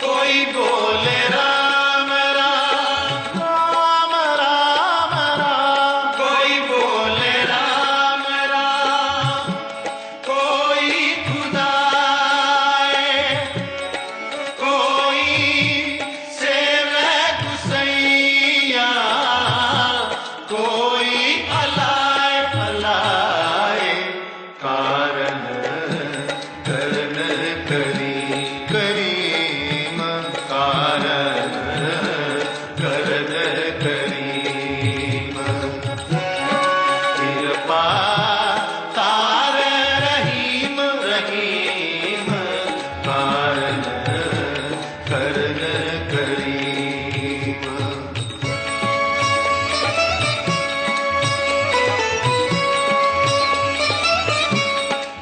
कोई बोले राम राम राम राम राम, कोई बोले राम राम, कोई खुदाए, कोई सेवे गुसैया, कोई अलाए अलाए कारण करन करीम कारण करन करीम। कृपा तार रहीम रहीम कारण करन करीम।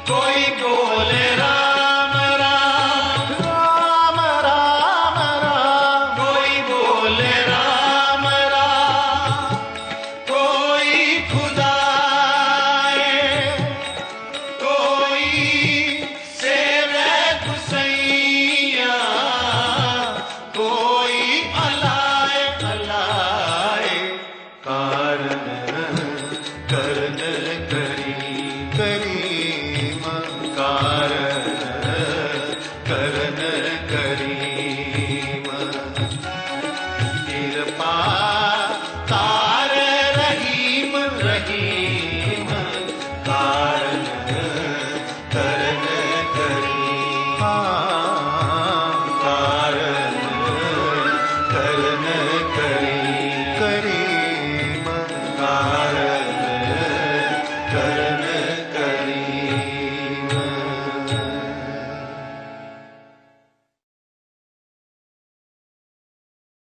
कोई बोले राम राम राम राम राम, कोई बोले राम राम, कोई खुदाए, कोई सेवे गुसैया, कोई अलाए अलाए कारण करन करीम कारण करन करीम। कृपा तार रहीम रहीम कारण करन करीम कारण करन करीम कारण